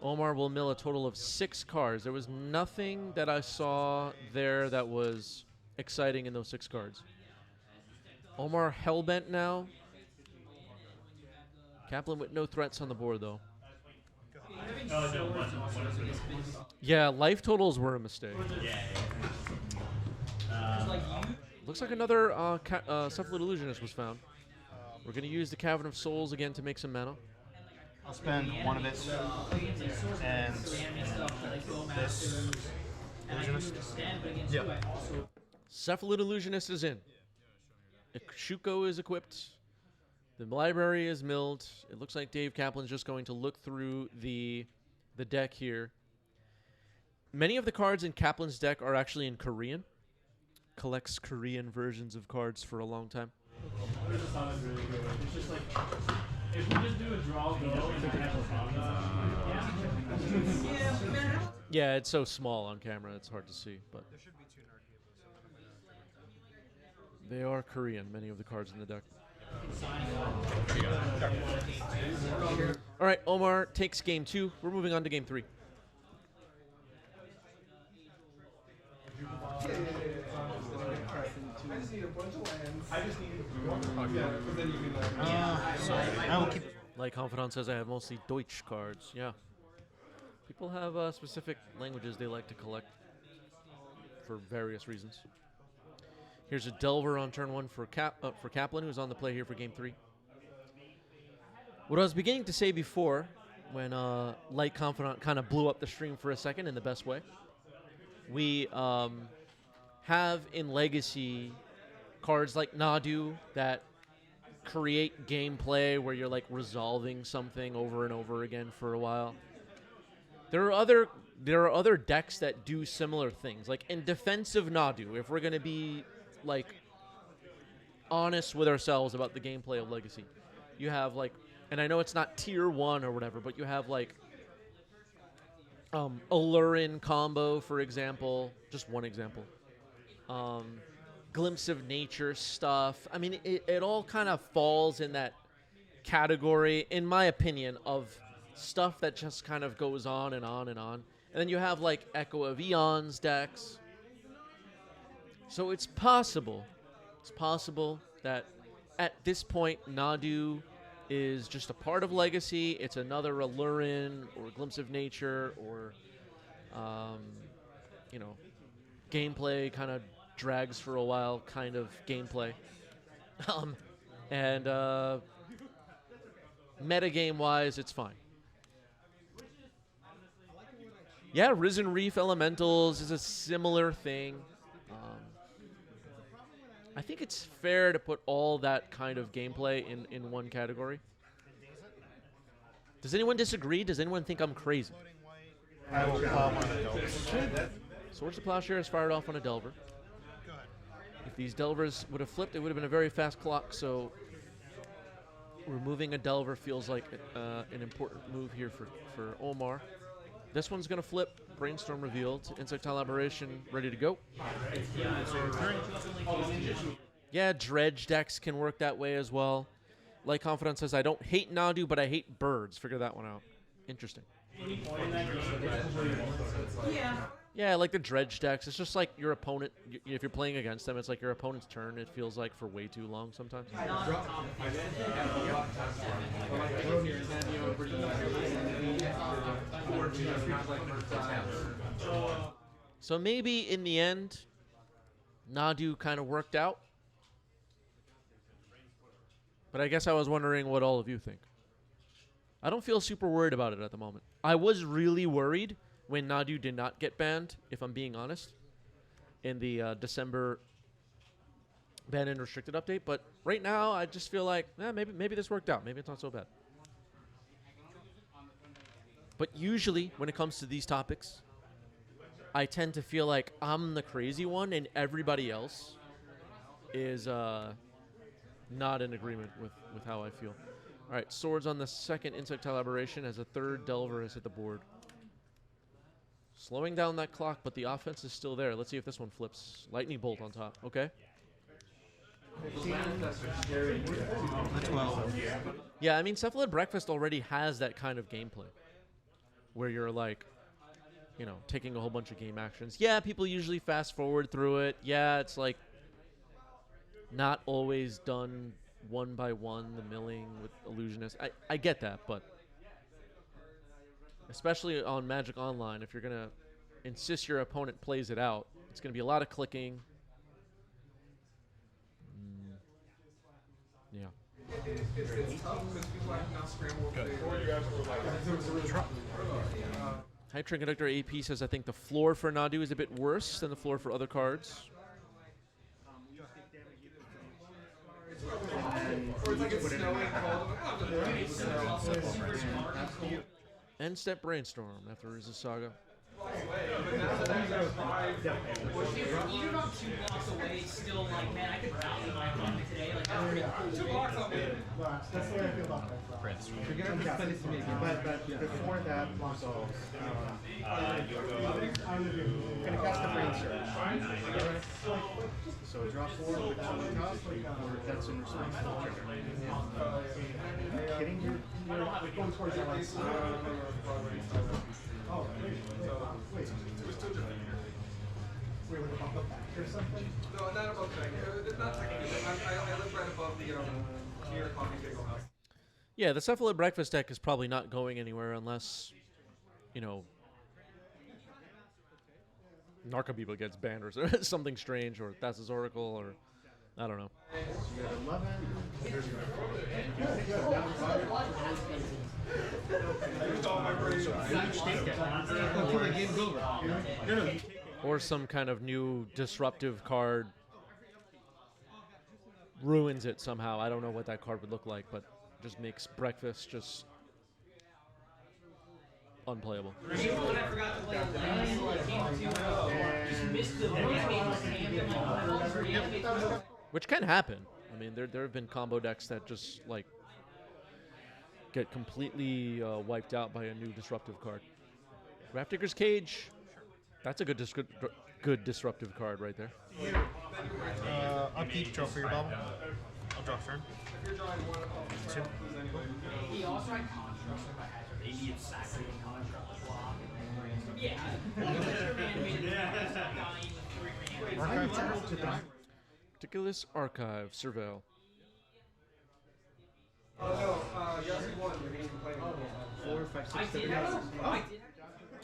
Omar will mill a total of 6 cards. There was nothing that I saw there that was exciting in those 6 cards. Omar Hellbent now. Kaplan with no threats on the board, though. Yeah, life totals were a mistake. Looks like another Cephalid Illusionist was found. We're going to use the Cavern of Souls again to make some mana. I'll spend one of it, and this Illusionist. Yeah. Cephalid Illusionist is in. Shuko is equipped. The library is milled. It looks like Dave Kaplan's just going to look through the deck here. Many of the cards in Kaplan's deck are actually in Korean. Collects Korean versions of cards for a long time. If we just do a draw, we don't even have a problem. Yeah, it's so small on camera, it's hard to see. But There should be 2 Narcables. they are Korean, many of the cards in the deck. All right, Omar takes game 2. We're moving on to game 3. I will keep it. Like Confidant says, I have mostly Deutsch cards. Yeah. People have specific languages they like to collect for various reasons. Here's a Delver on turn 1 for Kaplan, who's on the play here for game 3. What I was beginning to say before, when Light Confidant kind of blew up the stream for a second in the best way, we have in Legacy cards like Nadu that create gameplay where you're like resolving something over and over again for a while. There are other decks that do similar things. Like in defensive Nadu, if we're gonna be like honest with ourselves about the gameplay of Legacy, you have like, and I know it's not tier 1 or whatever, but you have like Allurin combo, for example, just one example. Glimpse of Nature stuff. I mean, it all kind of falls in that category, in my opinion, of stuff that just kind of goes on and on and on. And then you have like Echo of Eons decks. So it's possible that at this point Nadu is just a part of Legacy. It's another Allurin or Glimpse of Nature or, gameplay kind of drags for a while kind of gameplay. And metagame-wise, it's fine. Yeah, Risen Reef Elementals is a similar thing. I think it's fair to put all that kind of gameplay in one category. Does anyone disagree? Does anyone think I'm crazy? I will plow one of the Delvers. Swords to Plowshare is fired off on a Delver. Go ahead. If these Delvers would have flipped, it would have been a very fast clock, so removing a Delver feels like an important move here for Omar. This one's going to flip. Brainstorm revealed. Insectile Aberration ready to go. Yeah, Dredge decks can work that way as well. Like Confidant says, I don't hate Nadu, but I hate birds. Figure that one out. Interesting. Yeah, I like the Dredge decks. It's just like your opponent, if you're playing against them, it's like your opponent's turn. It feels like for way too long sometimes. So maybe in the end, Nadu kind of worked out. But I guess I was wondering what all of you think. I don't feel super worried about it at the moment. I was really worried when Nadu did not get banned, if I'm being honest, in the December banned and restricted update. But right now, I just feel like, maybe this worked out. Maybe it's not so bad. But usually, when it comes to these topics, I tend to feel like I'm the crazy one and everybody else is not in agreement with how I feel. All right, swords on the second Insectile Aberration as a third Delver has hit the board. Slowing down that clock, but the offense is still there. Let's see if this one flips. Lightning Bolt on top. Okay. 12. Yeah, I mean, Cephalid Breakfast already has that kind of gameplay where you're like, taking a whole bunch of game actions. Yeah, people usually fast forward through it. Yeah, it's like not always done one by one, the milling with Illusionist. I get that, but especially on Magic Online, if you're going to insist your opponent plays it out, it's going to be a lot of clicking. Yeah. It's tough because people have now scrambled. High Train Conductor AP says, I think the floor for Nadu is a bit worse than the floor for other cards. Or it's like it's snowing cold. End step Brainstorm after Riz's Saga. Even about 2 blocks away, still like, man, I could rally my opponent today. Like, that's pretty cool. 2 blocks on me. That's the way I feel about that. Prince. You're gonna have to spend it to make it. But before that, so I'm gonna cast the brain surge. So draw 4, which or that's in response to the trigger. Hitting you're going towards that like. Oh, wait. Wait, with a bump up back or something? No, not above the not technically. I live right above the near coffee bagel house. Yeah, the Cephalid Breakfast deck is probably not going anywhere unless, you know, Narcomoeba gets banned or something strange, or Thassa's Oracle, or I don't know. Until the game's over. Or some kind of new disruptive card ruins it somehow. I don't know what that card would look like, but just makes breakfast just unplayable. Even when I forgot to play the last, like, game 2, just missed the reanimate, like, Camden, like, all those reanimates. Which can happen. I mean, there have been combo decks that just, like, get completely wiped out by a new disruptive card. Rapdigger's Cage. That's a good disruptive card right there. Upkeep, draw for your bubble. I'll draw turn. 2. He also had constructs, like, I had maybe it's sacred construct block. Yeah. Archive trigger to die. Ridiculous Archive, Surveil. Oh no, Yossi won. You're being playing. 4, 5, 6, I 7, did 8. have I did.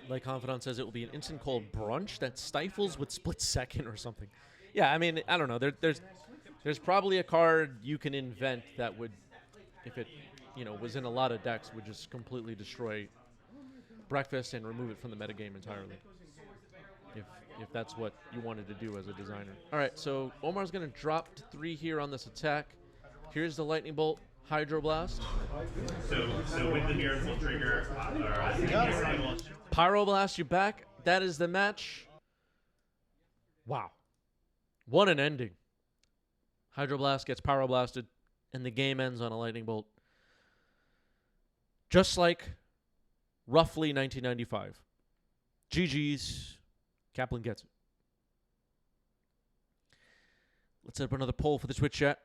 Like Confidant says, it will be an instant called Brunch that stifles with split second or something. Yeah, I mean, I don't know. There's probably a card you can invent that would, if it, you know, was in a lot of decks, would just completely destroy Breakfast and remove it from the metagame entirely. If that's what you wanted to do as a designer. All right, so Omar's going to drop to 3 here on this attack. Here's the Lightning Bolt, Hydroblast. So with the miracle trigger, Pyroblast you back. That is the match. Wow. What an ending. Hydroblast gets Pyroblasted, and the game ends on a Lightning Bolt. Just like roughly 1995. GG's. Kaplan gets it. Let's set up another poll for the Twitch chat.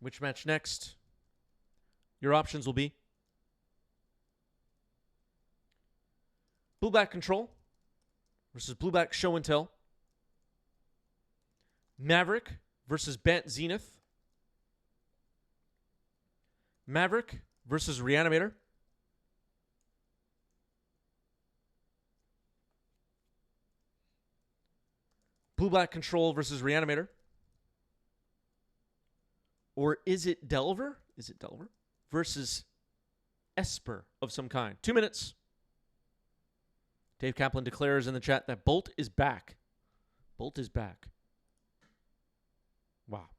Which match next? Your options will be Blue-Black Control versus Blue-Black Show and Tell. Maverick versus Bant Zenith. Maverick versus Reanimator. Blue-Black Control versus Reanimator. Or is it Delver? Is it Delver? Versus Esper of some kind. 2 minutes. Dave Kaplan declares in the chat that Bolt is back. Bolt is back. Wow.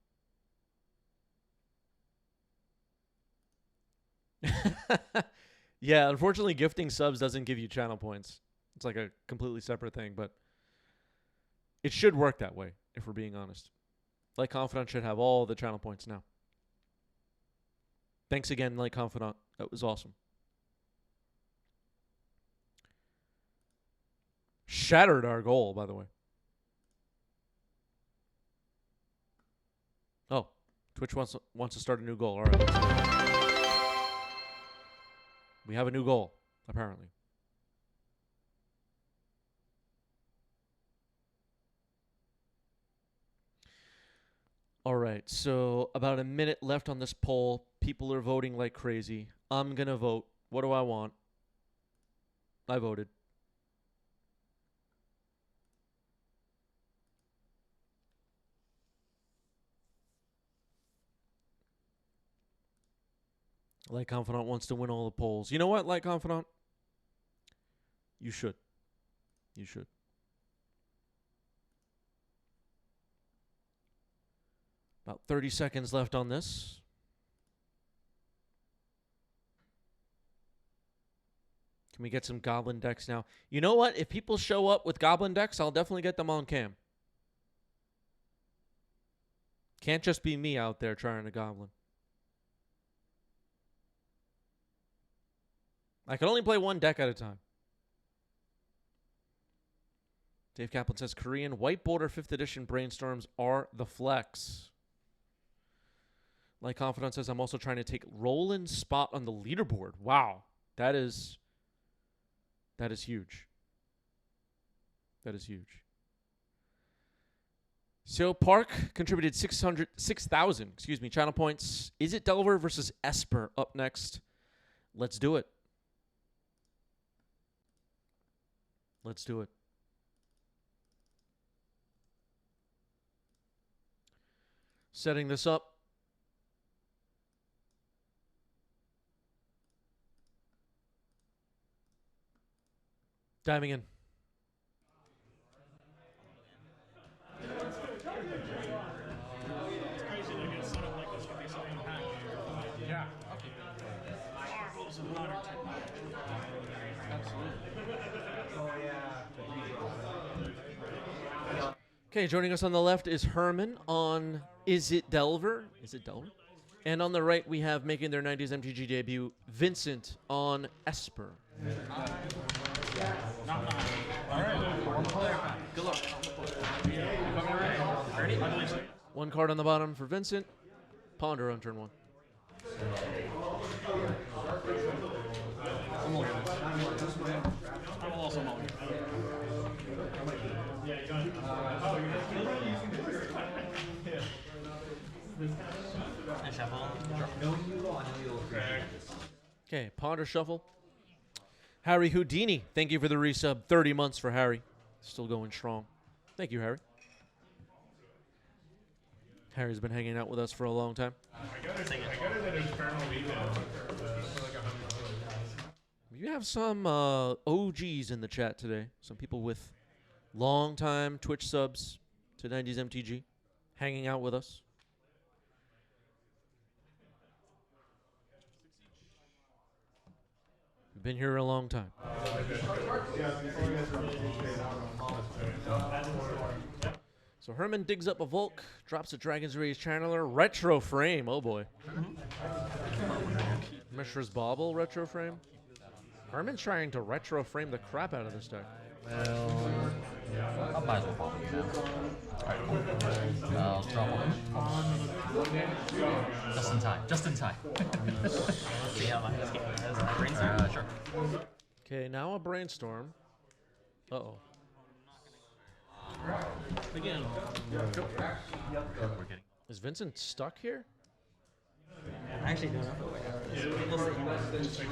Yeah, unfortunately, gifting subs doesn't give you channel points. It's like a completely separate thing, but it should work that way, if we're being honest. Like Confidant should have all the channel points now. Thanks again, Like Confidant. That was awesome. Shattered our goal, by the way. Oh, Twitch wants to start a new goal. All right. We have a new goal, apparently. All right, so about a minute left on this poll. People are voting like crazy. I'm going to vote. What do I want? I voted. Light Confidant wants to win all the polls. You know what, Light Confidant? You should. You should. About 30 seconds left on this. Can we get some goblin decks now? You know what? If people show up with goblin decks, I'll definitely get them on cam. Can't just be me out there trying to goblin. I can only play one deck at a time. Dave Kaplan says Korean white border 5th edition brainstorms are the flex. Like Confidant says, I'm also trying to take Roland's spot on the leaderboard. Wow. That is huge. That is huge. So Park contributed 6,000, channel points. Is it Delver versus Esper up next? Let's do it. Let's do it. Setting this up. Diving in. Okay, joining us on the left is Herman on Is It Delver? Is it Delver? And on the right, we have making their 90s MTG debut, Vincent on Esper. Good luck. One card on the bottom for Vincent. Ponder on turn 1. I will also mulligan. Okay, Ponder shuffle. Harry Houdini, thank you for the resub. 30 months for Harry. Still going strong. Thank you, Harry. Harry's been hanging out with us for a long time. We have some OGs in the chat today. Some people with long-time Twitch subs to 90s MTG hanging out with us. We've been here a long time. So Herman digs up a Volk, drops a Dragon's Rage Channeler, retro frame. Oh boy. Mishra's Bauble retro frame. Herman's trying to retro frame the crap out of this deck. Well, I might as well pop it now. Alright. I'll draw one. Just in time. Just in time. See how my brainstorm? Sure. Okay, now a Brainstorm. Uh-oh. Again. We're getting. Is Vincent stuck here? I actually don't know. We'll see.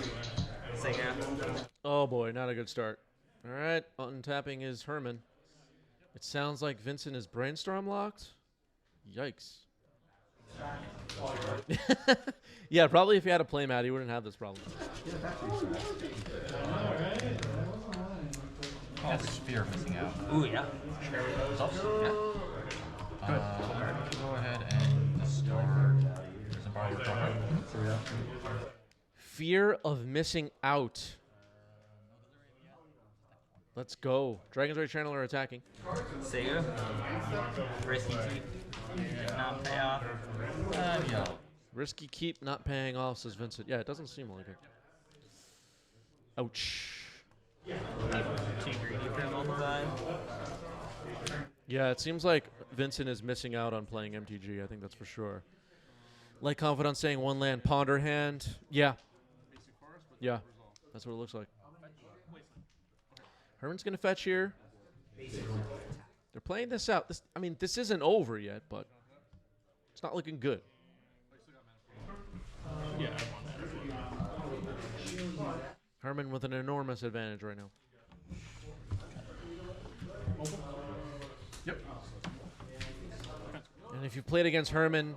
Oh boy, not a good start. All right, untapping is Herman. It sounds like Vincent is Brainstorm locked. Yikes. Yeah, probably if he had a playmat, he wouldn't have this problem. Oh, there's fear of missing out. Ooh, yeah. Yeah. Go ahead and start. There's a bar your card. Fear of missing out. Let's go. Dragon's Rage Channeler attacking. Sega. Risky Keep. Not pay off. Yeah. Risky keep not paying off, says Vincent. Yeah, it doesn't seem like it. Ouch. Too greedy for him all the time. Yeah, it seems like Vincent is missing out on playing MTG. I think that's for sure. Like Confidant saying one land ponder hand. Yeah. Yeah, that's what it looks like. Herman's going to fetch here. They're playing this out. This isn't over yet, but it's not looking good. Yeah. Herman with an enormous advantage right now. Yep. And if you've played against Herman,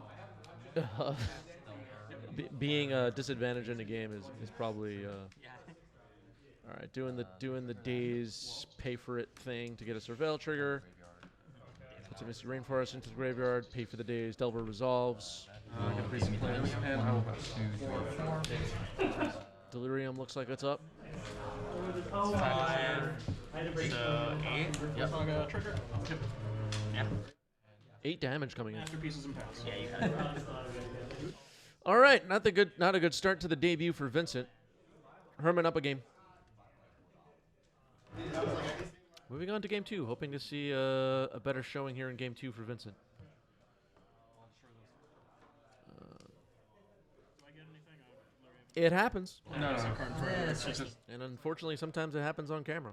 being a disadvantage in the game is probably all right. Doing the days pay for it thing to get a surveil trigger. Puts a Misty Rainforest into the graveyard. Pay for the days. Delver resolves. And I will pass. 2, 3, 4. Delirium looks like it's up. 5. So 8. Yep. Saga trigger. Yeah. 8 damage coming in. Masterpieces and pass. Yeah, you had it. All right, not a good start to the debut for Vincent. Herman up a game. Moving on to game 2, hoping to see a better showing here in game 2 for Vincent. It happens. No. It's just And unfortunately, sometimes it happens on camera.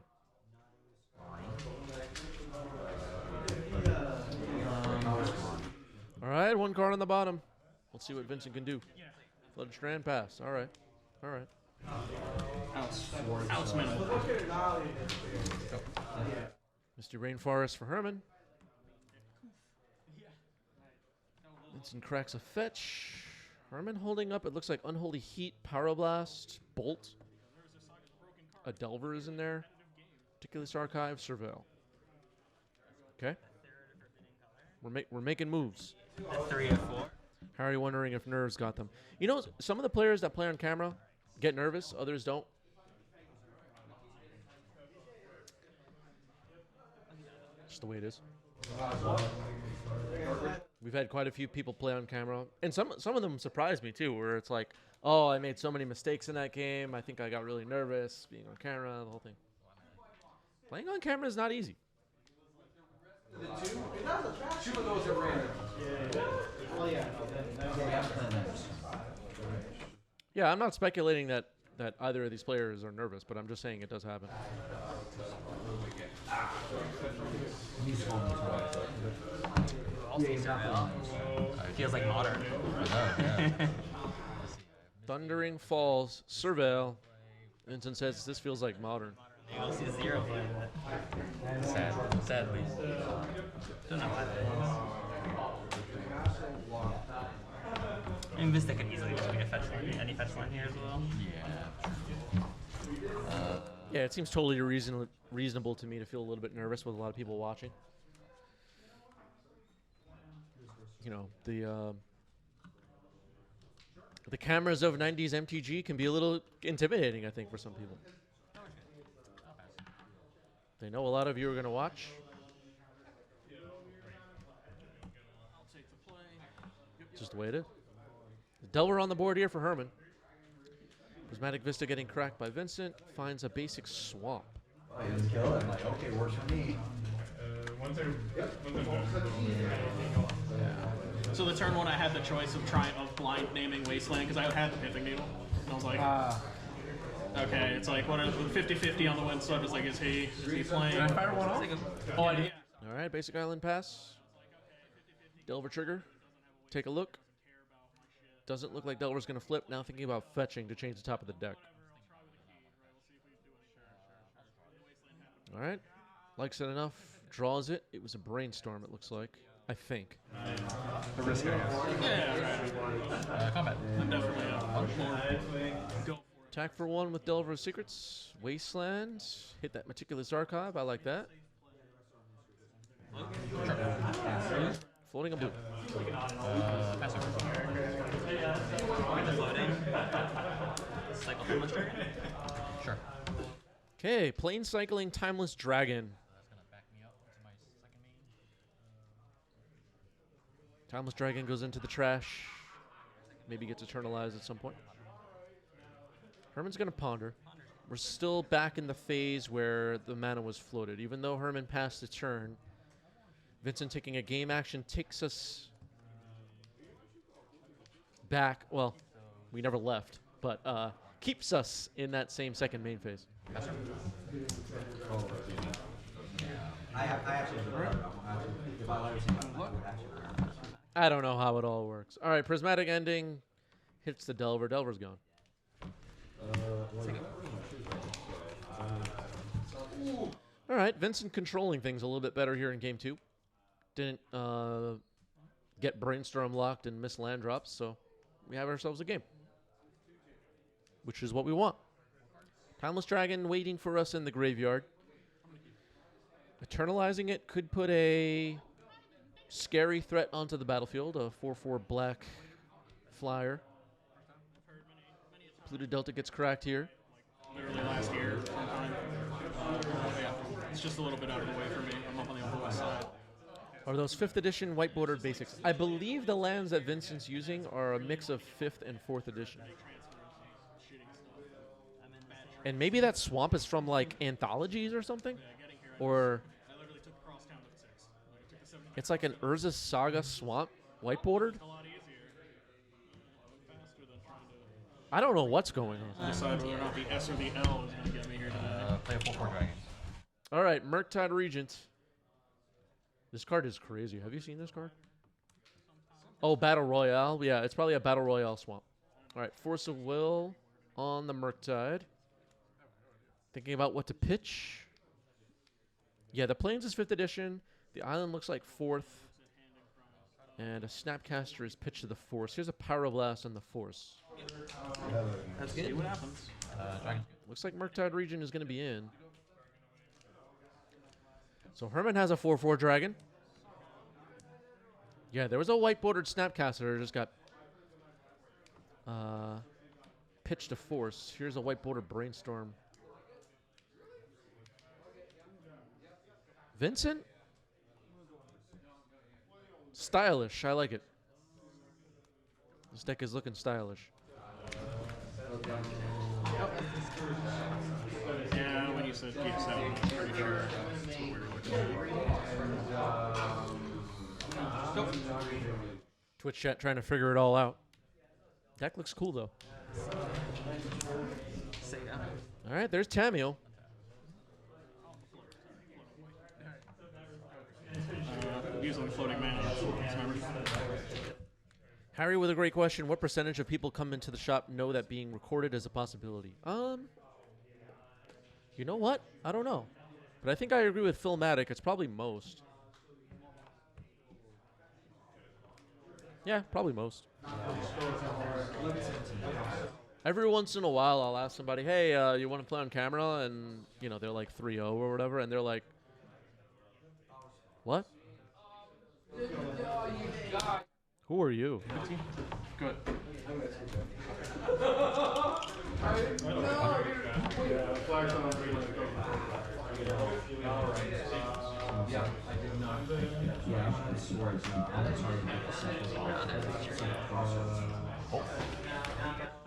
All right, 1 card on the bottom. Let's see what Vincent can do. Flooded Strand pass. All right. All right. outsman. Misty Rainforest for Herman. Vincent cracks a fetch. Herman holding up, it looks like Unholy Heat, Pyroblast, Bolt. A Delver is in there. Decklists Archive, Surveil. Okay. We're making moves. 3 or 4. Harry wondering if nerves got them. You know, some of the players that play on camera get nervous, others don't. Just the way it is. We've had quite a few people play on camera, and some of them surprised me too, where it's like, oh, I made so many mistakes in that game, I think I got really nervous being on camera, the whole thing. Playing on camera is not easy. Two of those are random. Yeah, I'm not speculating that either of these players are nervous, but I'm just saying it does happen. Feels like modern. Thundering Falls, Surveil. Vincent says this feels like modern. You'll see 0 playing that. Sadly. Don't know why that is. I mean, Vista could easily just be a fetch line. Any fetch line here as well. Yeah. Yeah, it seems totally reasonable to me to feel a little bit nervous with a lot of people watching. You know, the cameras of 90s MTG can be a little intimidating, I think, for some people. They know a lot of you are going to watch. Just the way it is. Delver on the board here for Herman. Prismatic Vista getting cracked by Vincent. Finds a basic swamp. I didn't kill it. I'm like, okay, works for me. So the turn 1, I had the choice of blind naming Wasteland because I had the Pithing Needle, and I was like, okay, it's like what 50-50 on the win sub. It's like, is he playing? Did I fire one off? Oh, I did. All right, basic island pass. Delver trigger. Take a look. Doesn't look like Delver's going to flip. Now thinking about fetching to change the top of the deck. All right. Likes it enough. Draws it. It was a brainstorm, it looks like. I think. The risk, I guess. Yeah. Combat. I'm definitely go. Attack for 1 with Delver's Secrets. Wasteland. Hit that Meticulous Archive. I like that. Floating a blue. Passive. Cycle Timeless Dragon. Sure. Okay, Plane Cycling Timeless Dragon. That's gonna back me up into my second main. Timeless Dragon goes into the trash. Maybe gets eternalized at some point. Herman's going to ponder. We're still back in the phase where the mana was floated. Even though Herman passed the turn, Vincent taking a game action takes us back. Well, we never left, but keeps us in that same second main phase. I don't know how it all works. All right, Prismatic Ending hits the Delver. Delver's gone. All right, Vincent controlling things a little bit better here in game 2. Didn't get Brainstorm locked and miss land drops, so we have ourselves a game, which is what we want. Timeless Dragon waiting for us in the graveyard. Eternalizing it could put a scary threat onto the battlefield, a 4/4 black flyer. Polluted Delta gets cracked here. Literally last year sometime. It's just a little bit out of the way for me. I'm up on the Upper West Side. Are those 5th edition whiteboarded basics? I believe the lands that Vincent's using are a mix of 5th and 4th edition. And maybe that swamp is from like anthologies or something? Or I literally took the crosstown with 6. Like, I took the 70. it's like an Urza Saga swamp whiteboarded? A lot easier. Faster than trying to I don't know what's going on. decide whether or not the S or the L is going to get me here today. Play a 4/4 dragon. All right, Murktide Regent. This card is crazy. Have you seen this card? Oh, Battle Royale. Yeah, it's probably a Battle Royale swamp. All right, Force of Will on the Murktide. Thinking about what to pitch. Yeah, the Plains is 5th edition. The island looks like 4th. And a Snapcaster is pitched to the Force. Here's a Pyroblast on the Force. Let's see what happens. Dragon. Looks like Murktide Region is going to be in. So Herman has a 4/4 dragon. Yeah, there was a white-bordered Snapcaster that just got pitched to Force. Here's a white-bordered Brainstorm. Vincent? Stylish. I like it. This deck is looking stylish. Yeah, when you said keep 7, I'm pretty sure that's what we were looking at. Twitch chat trying to figure it all out. Deck looks cool, though. All right, there's Tamio. Using floating mana. Harry with a great question. What percentage of people come into the shop know that being recorded is a possibility? You know what? I don't know. But I think I agree with Philmatic. It's probably most. Yeah, probably most. Every once in a while, I'll ask somebody, hey, you want to play on camera? And, you know, they're like 3-0 or whatever. And they're like, what? Who are you? Good.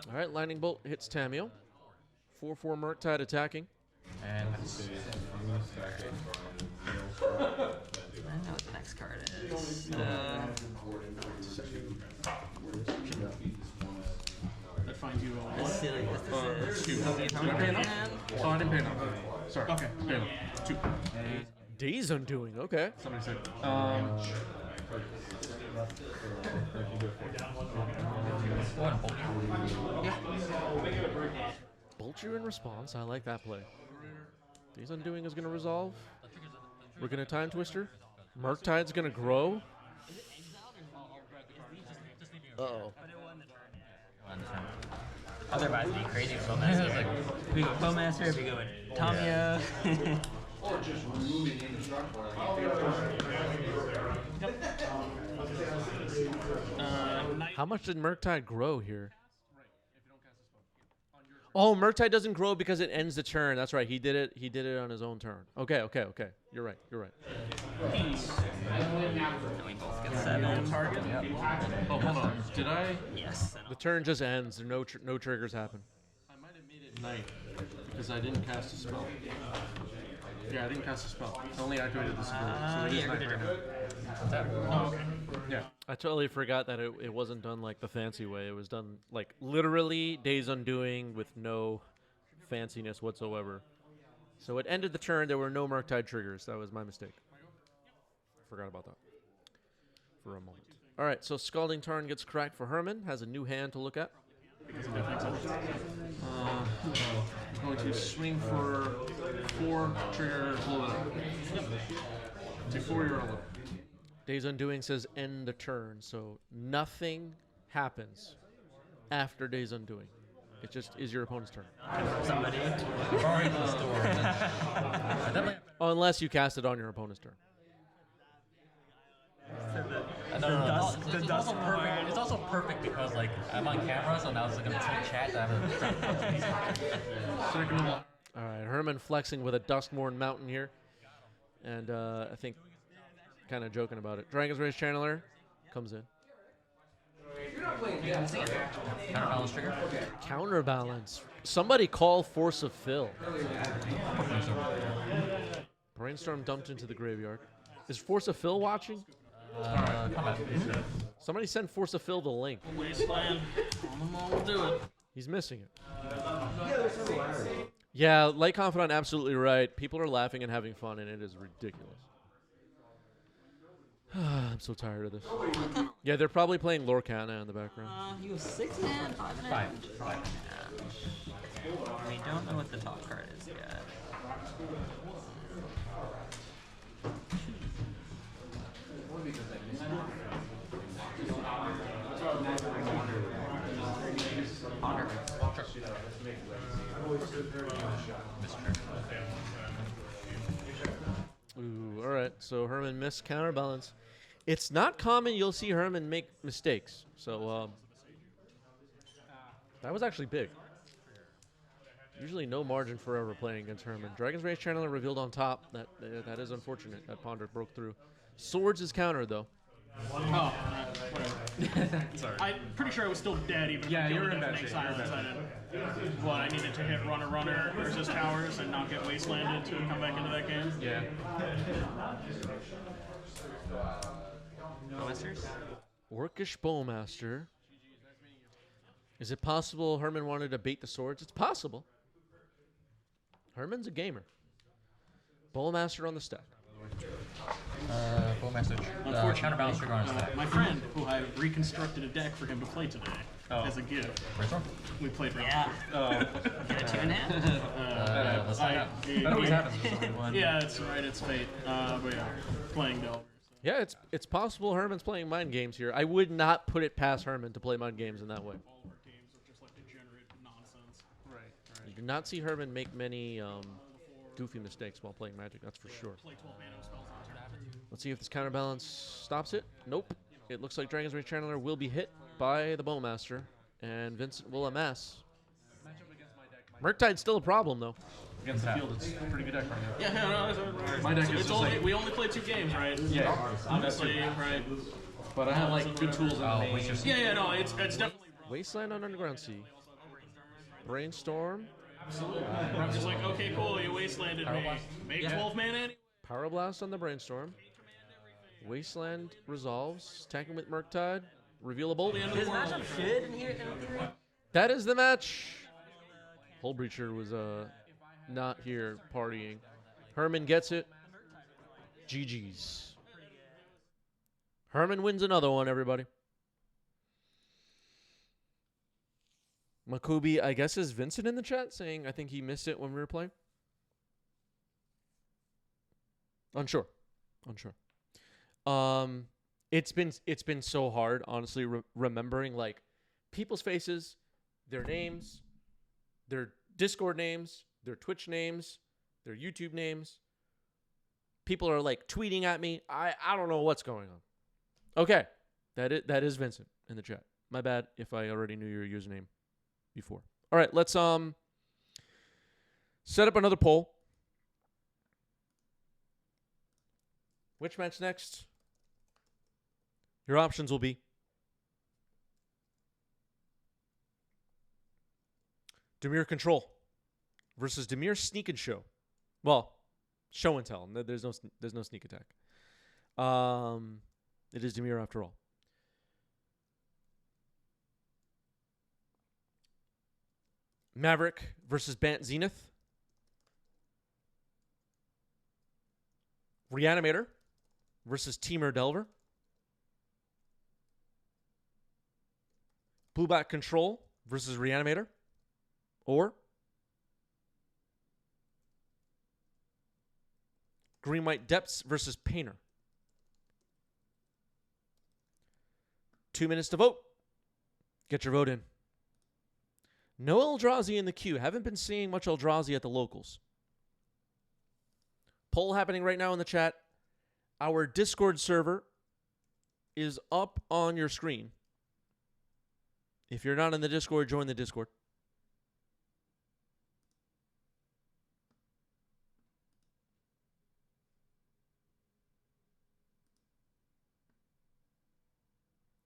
All right, Lightning Bolt hits Tamio. 4/4 Murktide attacking. And I know what the next card is. That finds you a Let's see, like, this is. How many pay hand? Oh, I didn't pay enough. Sorry. Okay, pay enough. 2. Days Undoing, okay. Somebody said. Bolt you in response. I like that play. Days Undoing is going to resolve. We're going to Time Twister. Murktide's going to grow. Uh-oh. Otherwise, it'd be crazy with Bowmaster. If we go Bowmaster, if we go with Tamio. Or just removing the indestructible. How much did Murktide grow here? Oh, Murktide doesn't grow because it ends the turn. That's right. He did it. He did it on his own turn. Okay. You're right. We both get 7. Target? Oh, hold on. Did I? Yes. The turn just ends. No triggers happen. I might have made it night because I didn't cast a spell. Yeah, I didn't cast a spell. I only activated the security. So it is night right now. Oh, okay. Yeah. I totally forgot that it wasn't done like the fancy way. It was done like literally Days Undoing with no fanciness whatsoever. So it ended the turn. There were no Murktide triggers. That was my mistake. Forgot about that for a moment. All right, so Scalding Tarn gets cracked for Herman. Has a new hand to look at. Going to swing for 4 trigger blow it up. To 4 year old. Days Undoing says end the turn, so nothing happens after Days Undoing. It just is your opponent's turn. Somebody. Unless you cast it on your opponent's turn. It's also perfect because like I'm on camera, so now it's like a chat. All right, Herman flexing with a Duskmourn Mountain here. and I think kind of joking about it. Dragon's Rage Channeler comes in. Counterbalance trigger. Counterbalance. Somebody call Force of Phil. Brainstorm dumped into the graveyard. Is Force of Phil watching? Combat. Somebody send Force of Phil the link. Wasteland. We'll do it. He's missing it. Yeah, Light Confidant, absolutely right. People are laughing and having fun, and it is ridiculous. I'm so tired of this. Yeah, they're probably playing Lorcana in the background. You have 6 man, 5 and a half. We don't know what the top card is yet. Ponder. Ooh, all right. So Herman missed counterbalance. It's not common you'll see Herman make mistakes. So that was actually big. Usually no margin for ever playing against Herman. Dragon's Rage Channeler revealed on top. That is unfortunate. That Ponder broke through. Swords is countered, though. Oh, whatever. Sorry. I'm pretty sure I was still dead even if I killed the Deafening Silence. I needed to hit runner, resist towers, and not get wastelanded to come back into that game. Yeah. Bowmasters? Orcish Bowmaster. Is it possible Herman wanted to bait the swords? It's possible. Herman's a gamer. Bowmaster on the stack. Bowmaster. Counterbalance trigger on his stack. My friend, who I reconstructed a deck for him to play today as a gift. Brainstorm? We played Rockford. Yeah. Get a 2.5? Let's find out. That always happens with someone. Yeah, it's right. It's fate. But yeah, playing Delver. Yeah, it's possible Herman's playing mind games here. I would not put it past Herman to play mind games in that way. All of our games are just like degenerate nonsense. Right. You do not see Herman make many goofy mistakes while playing Magic, that's for sure. Play 12 mana spells on turn. Let's see if this counterbalance stops it. Nope. It looks like Dragon's Rage Channeler will be hit by the Bowmaster, and Vincent will amass. Murktide's still a problem, though. Against the field, it's a pretty good deck right now. Yeah, no, My deck is it's just only, like... we only played 2 games, right? Yeah. Obviously, right? But I have like good tools in the main. Yeah, no, it's definitely Wasteland on Underground Sea. Brainstorm. Absolutely. I'm just like, okay, cool, you wastelanded me. Make 12 mana anyway. Power Blast on the Brainstorm. Wasteland resolves. Attacking with Murktide. Revealable. His matchup should in here. That is the match. Hull Breacher was not here partying. Herman gets it. GG's. Herman wins another one, everybody. Makubi, I guess, is Vincent in the chat saying I think he missed it when we were playing. Unsure. It's been so hard, honestly, remembering like people's faces, their names, their Discord names, their Twitch names, their YouTube names. People are like tweeting at me. I don't know what's going on. Okay, that is Vincent in the chat. My bad if I already knew your username before. All right, let's set up another poll. Which match next? Your options will be Dimir Control versus Dimir Sneak and Show. Well, show and tell. There's no sneak attack. It is Dimir after all. Maverick versus Bant Zenith. Reanimator versus Teamer Delver. Blueback Control versus Reanimator. Or Green-White Depths versus Painter. 2 minutes to vote. Get your vote in. No Eldrazi in the queue. Haven't been seeing much Eldrazi at the locals. Poll happening right now in the chat. Our Discord server is up on your screen. If you're not in the Discord, join the Discord.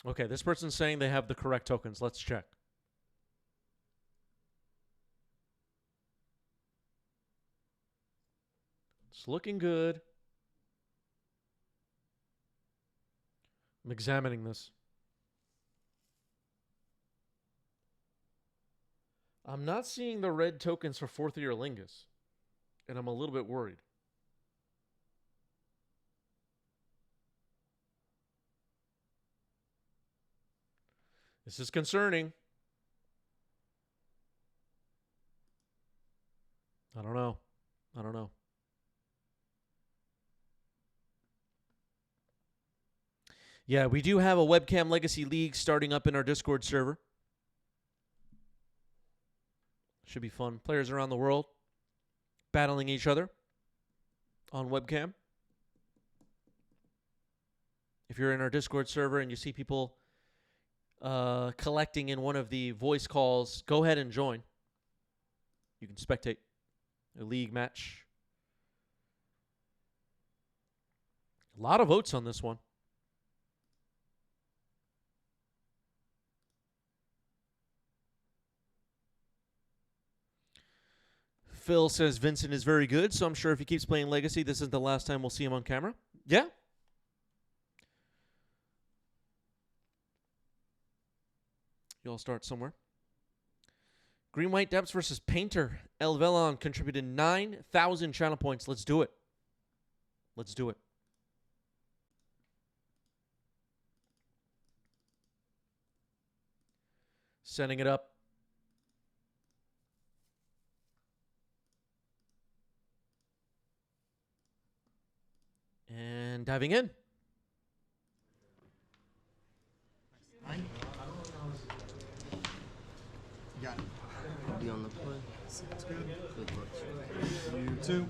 Okay, this person's saying they have the correct tokens. Let's check. It's looking good. I'm examining this. I'm not seeing the red tokens for 4th year Lingus, and I'm a little bit worried. This is concerning. I don't know. I don't know. Yeah, we do have a webcam legacy league starting up in our Discord server. Should be fun. Players around the world battling each other on webcam. If you're in our Discord server and you see people collecting in one of the voice calls, go ahead and join. You can spectate a league match. A lot of votes on this one. Phil says Vincent is very good, so I'm sure if he keeps playing Legacy, this is the last time we'll see him on camera. Yeah. You all start somewhere. Green-White Depths versus Painter. El Velon contributed 9,000 channel points. Let's do it. Let's do it. Setting it up. And diving in. Got it. Be on the play. Sounds good. Good luck. You too.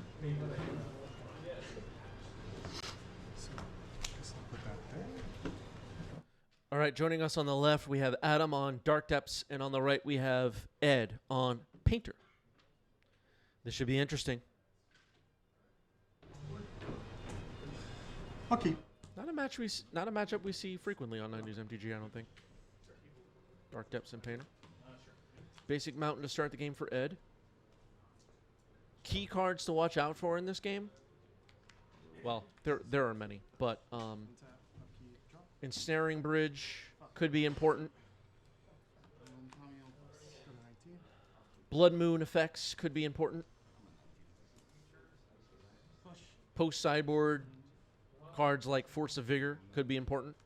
So, guess I'll put that there. All right, joining us on the left, we have Adam on Dark Depths, and on the right, we have Ed on Painter. This should be interesting. Okay. Not a matchup we see frequently on 90s MTG, I don't think. Dark Depths and Painter. Basic Mountain to start the game for Ed. Key cards to watch out for in this game. Well, there are many, but Ensnaring Bridge could be important. Blood Moon effects could be important. Post sideboard cards like Force of Vigor could be important.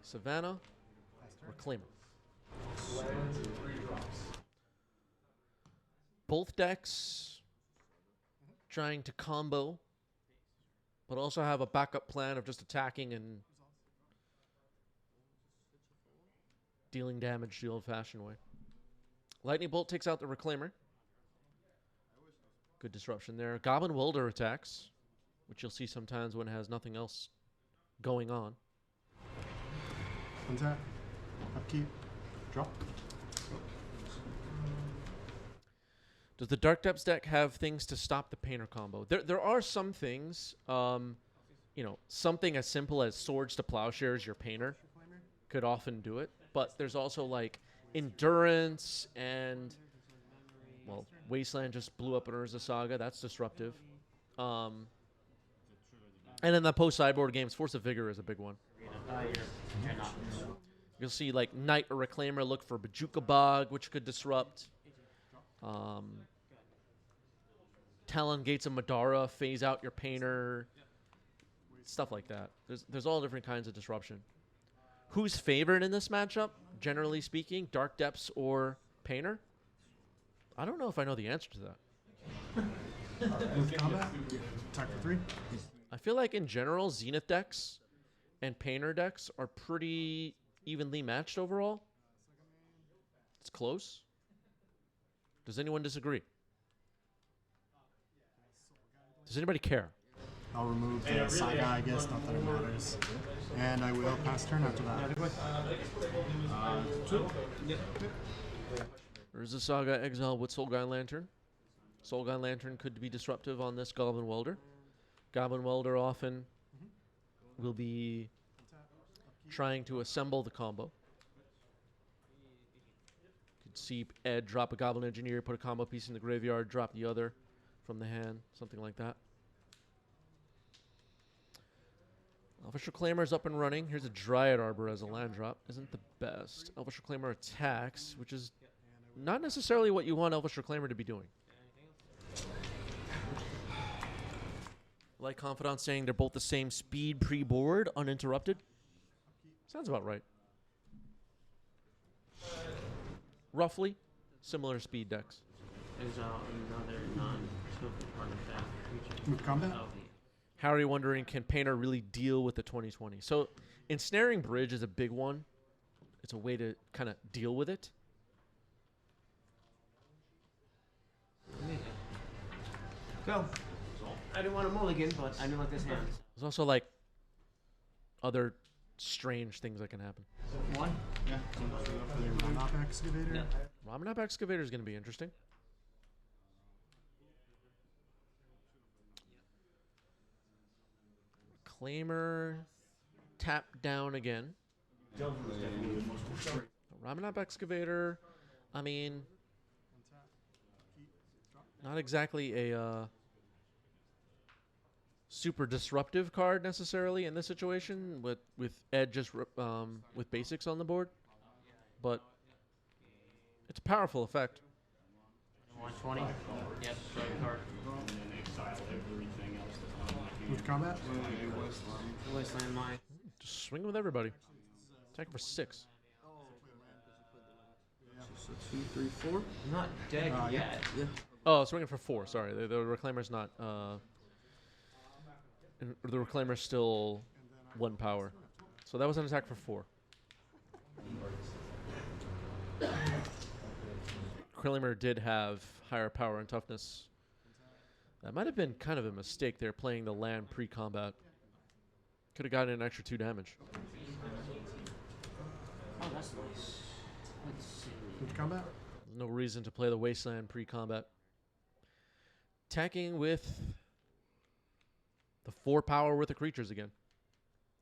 Savannah, Reclaimer. Both decks trying to combo, but also have a backup plan of just attacking and dealing damage the old-fashioned way. Lightning Bolt takes out the Reclaimer. Good disruption there. Goblin Welder attacks, which you'll see sometimes when it has nothing else going on. Untap. Upkeep. Drop. Does the Dark Depths deck have things to stop the Painter combo? There are some things, you know, something as simple as Swords to Plowshares, your Painter, could often do it. But there's also, like, Endurance and, well, Wasteland just blew up in Urza Saga. That's disruptive. And in the post-sideboard games, Force of Vigor is a big one. You'll see, like, Knight or Reclaimer look for Bajuka Bog, which could disrupt. Talon Gates of Madara, phase out your Painter. Stuff like that. There's all different kinds of disruption. Who's favored in this matchup, generally speaking? Dark Depths or Painter? I don't know if I know the answer to that. Move combat. Attack for 3. I feel like in general, Zenith decks and Painter decks are pretty evenly matched overall. It's close. Does anyone disagree? Does anybody care? I'll remove the Saga, I guess, not that it matters. And I will pass turn after that. Urza Saga, exile with Soulguy Lantern. Soulguy Lantern could be disruptive on this Goblin Welder. Goblin Welder often will be trying to assemble the combo. You could see Ed drop a Goblin Engineer, put a combo piece in the graveyard, drop the other from the hand, something like that. Elvish Reclaimer's up and running. Here's a Dryad Arbor as a land drop. Isn't the best. Elvish Reclaimer attacks, which is not necessarily what you want Elvish Reclaimer to be doing. Like Confidant saying they're both the same speed pre-board, uninterrupted. Sounds about right. Roughly similar speed decks. Exile another non-token artifact creature. With combat? Harry wondering, can Painter really deal with the 2020? So, Ensnaring Bridge is a big one. It's a way to kind of deal with it. Go. I didn't want a mulligan, but I didn't like this hand. There's also, like, other strange things that can happen. One? Yeah. Ramanop Excavator. Yeah. Ramanop Excavator is going to be interesting. Claimer, tap down again. Ramanop Excavator, I mean, not exactly a super disruptive card necessarily in this situation with Ed just with basics on the board, but it's a powerful effect. 120. Yep, draw your card. With combat? Wasteland mine. Just swing with everybody. Attack for 6. So 2, 3, 4. Not dead yet. Yeah. Oh, swinging for 4. Sorry, the Reclaimer's not. The Reclaimer's still 1 power. So that was an attack for 4. Reclaimer did have higher power and toughness. That might have been kind of a mistake there, playing the land pre-combat. Could have gotten an extra 2 damage. Oh, that's nice. Let's see. With combat? No reason to play the Wasteland pre-combat. Attacking with the 4 power worth of creatures again.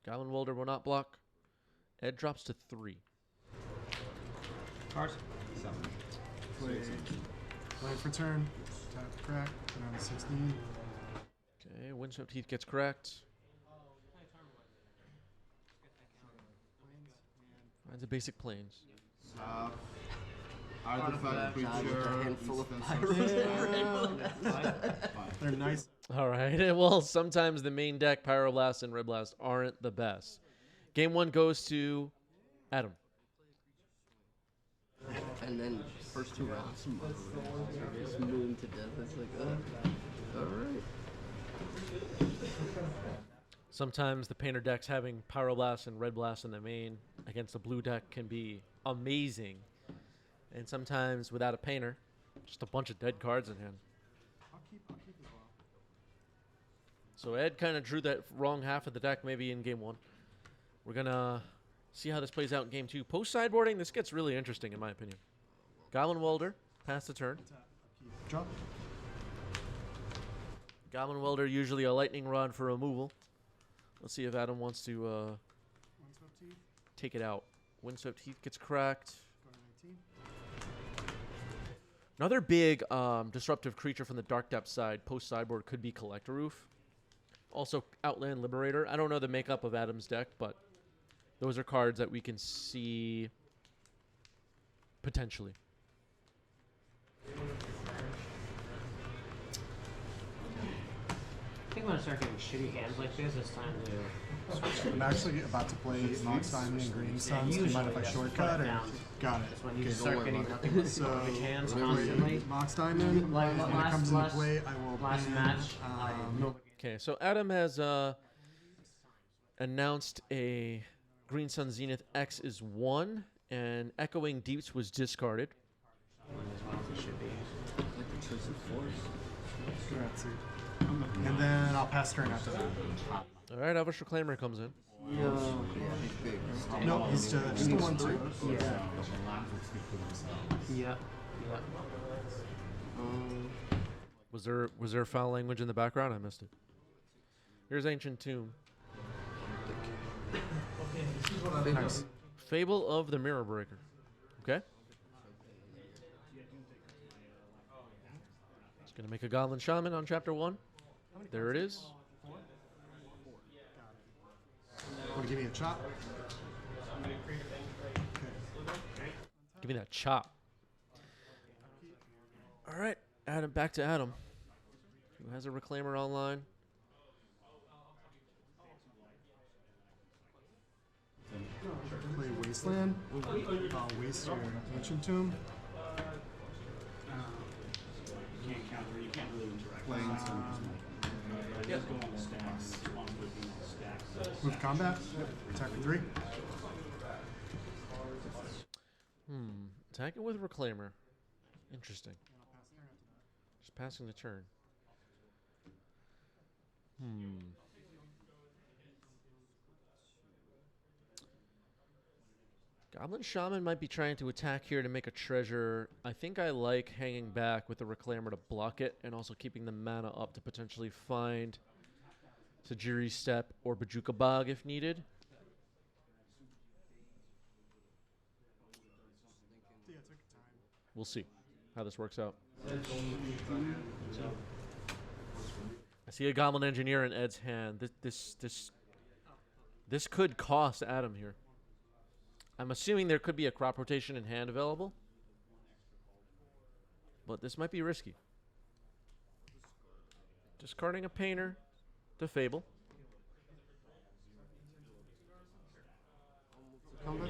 Goblin Welder will not block. Ed drops to 3. Cards. Play for turn. Tap crack. Put on a 16. Okay, Windswept Heath gets cracked. Finds a basic planes. Artifact creature. A handful of They're nice. All right. Well, sometimes the main deck, Pyroblast and Red Blast, aren't the best. Game 1 goes to Adam. And then first 2 rounds, just moon to death. It's like, all right. Sometimes the Painter decks having Pyroblast and Red Blast in the main against the blue deck can be amazing. And sometimes without a Painter, just a bunch of dead cards in hand. I'll keep as well. So Ed kind of drew that wrong half of the deck maybe in game 1. We're going to see how this plays out in game 2. Post-sideboarding, this gets really interesting in my opinion. Goblin Welder, pass the turn. Drop. Goblin Welder, usually a lightning rod for removal. Let's see if Adam wants to Windswept Teeth. take it out. Windswept Heath gets cracked. Go to 19. Another big disruptive creature from the Dark Depths side, post-sideboard, could be Collector Roof. Also, Outland Liberator. I don't know the makeup of Adam's deck, but those are cards that we can see potentially. I think when I start getting shitty hands like this, it's time to. I'm actually about to play Mox Diamond and Green Suns. Do you mind if I shortcut or? Got it. That's when you Okay, start getting nothing but So, garbage hands play constantly. Mox Diamond. Like When it last- comes into last- play, I will Last ban, match, Okay, so Adam has announced a Green Sun Zenith X is 1, and Echoing Deeps was discarded. it should be. Like the choice of force. That's it. And then I'll pass turn after that. All right, Elvish Reclaimer comes in. No. Yeah, he's big. No, he's just a 1/2. Yeah. Yeah. Yeah. Was there foul language in the background? I missed it. Here's Ancient Tomb. Nice. Fable of the Mirror Breaker. Okay. Just gonna make a Goblin Shaman on chapter 1. There it is. Want to give me a chop? Give me that chop. All right, Adam. Back to Adam. Who has a Reclaimer online? Play Wasteland. Waste your Ancient Tomb. You can't counter, you can't really interact. Playing some. Just go on the stacks. Responsibility being on the stacks. Move combat. Attack for 3. Attacking with Reclaimer. Interesting. Just passing the turn. Goblin Shaman might be trying to attack here to make a treasure. I think I like hanging back with the Reclaimer to block it and also keeping the mana up to potentially find Tajiri Step or Bajuka Bog if needed. We'll see how this works out. I see a Goblin Engineer in Ed's hand. This could cost Adam here. I'm assuming there could be a crop rotation in hand available, but this might be risky. Discarding a Painter to Fable. Combat?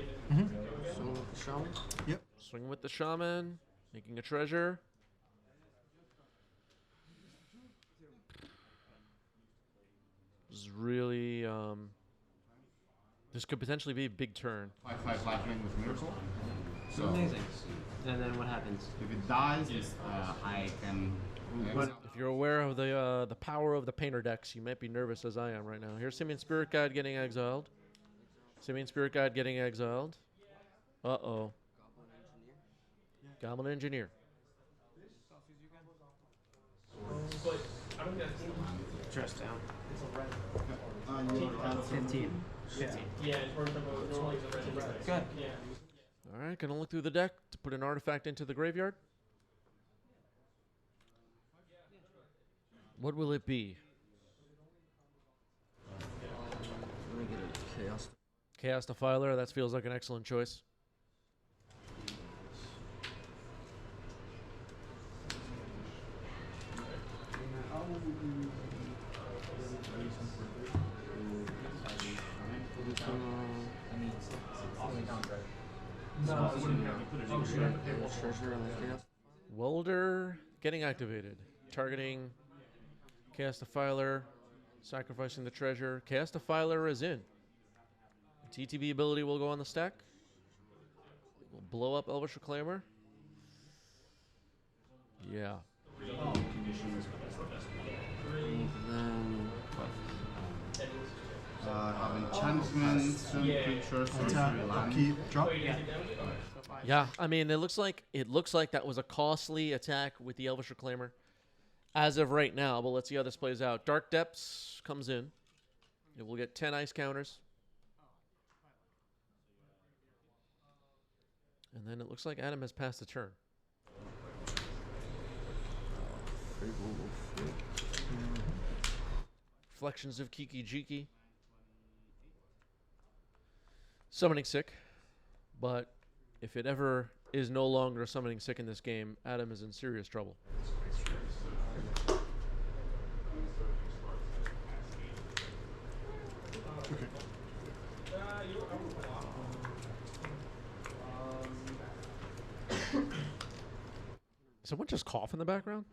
Swing with the Shaman? Yep. Swing with the Shaman, making a treasure. This is really, this could potentially be a big turn. 5/5 lightning with miracle. So Amazing. And then what happens? if it dies, I can. If you're aware of the power of the Painter decks, you might be nervous as I am right now. Here's Simian Spirit Guide getting exiled. Simian Spirit Guide getting exiled. Uh-oh. Goblin Engineer. Dress down. 15. 15. Yeah, it's worth normally it's a red. Good. Yeah. All right, gonna look through the deck to put an artifact into the graveyard. What will it be? Let me get a Chaos. Chaos Defiler. That feels like an excellent choice. Welder getting activated. Targeting Chaos Defiler. Sacrificing the treasure. Chaos Defiler is in. TTB ability will go on the stack. We'll blow up Elvish Reclaimer. Yeah. Then have enchantments, creatures, sorcery, land. Keep, drop. Yeah, I mean, it looks like that was a costly attack with the Elvish Reclaimer as of right now, but let's see how this plays out. Dark Depths comes in. It will get 10 ice counters. And then it looks like Adam has passed the turn. Reflections of Kiki Jiki. Summoning Sick. But if it ever is no longer Summoning Sick in this game, Adam is in serious trouble. Okay. Someone just cough in the background?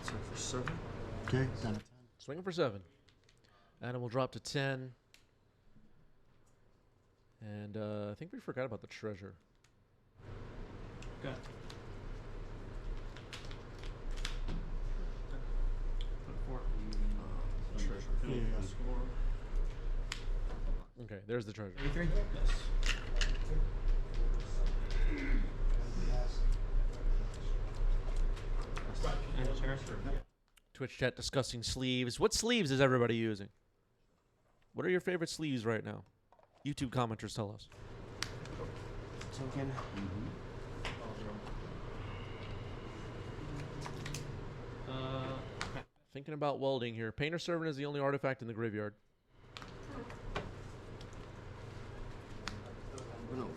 So for 7. Okay, down to 10. Swinging for 7. Adam will drop to 10. And I think we forgot about the treasure. Good. Yeah. Okay, there's the treasure. 83? Twitch chat discussing sleeves. What sleeves is everybody using? What are your favorite sleeves right now? YouTube commenters tell us. Token. Thinking about welding here. Painter Servant is the only artifact in the graveyard. I'm gonna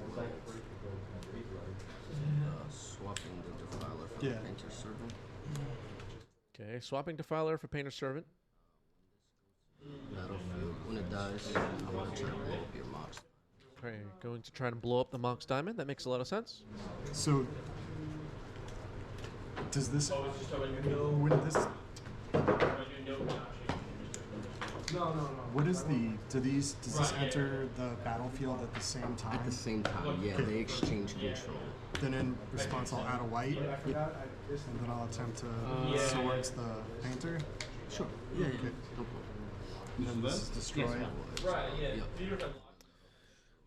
swapping the defiler for Painter Servant. Okay, swapping Defiler for Painter Servant. Battlefield. When it dies, I'm gonna try to blow up your Mox. Okay, going to try to blow up the Mox Diamond. That makes a lot of sense. So, does this? When this? No. What is the? Does this enter the battlefield at the same time? At the same time, yeah. They exchange control. Then in response, I'll add a white, and then I'll attempt to swords the painter. Sure. Yeah. Okay. No problem. And then this is destroyed. Right, yeah.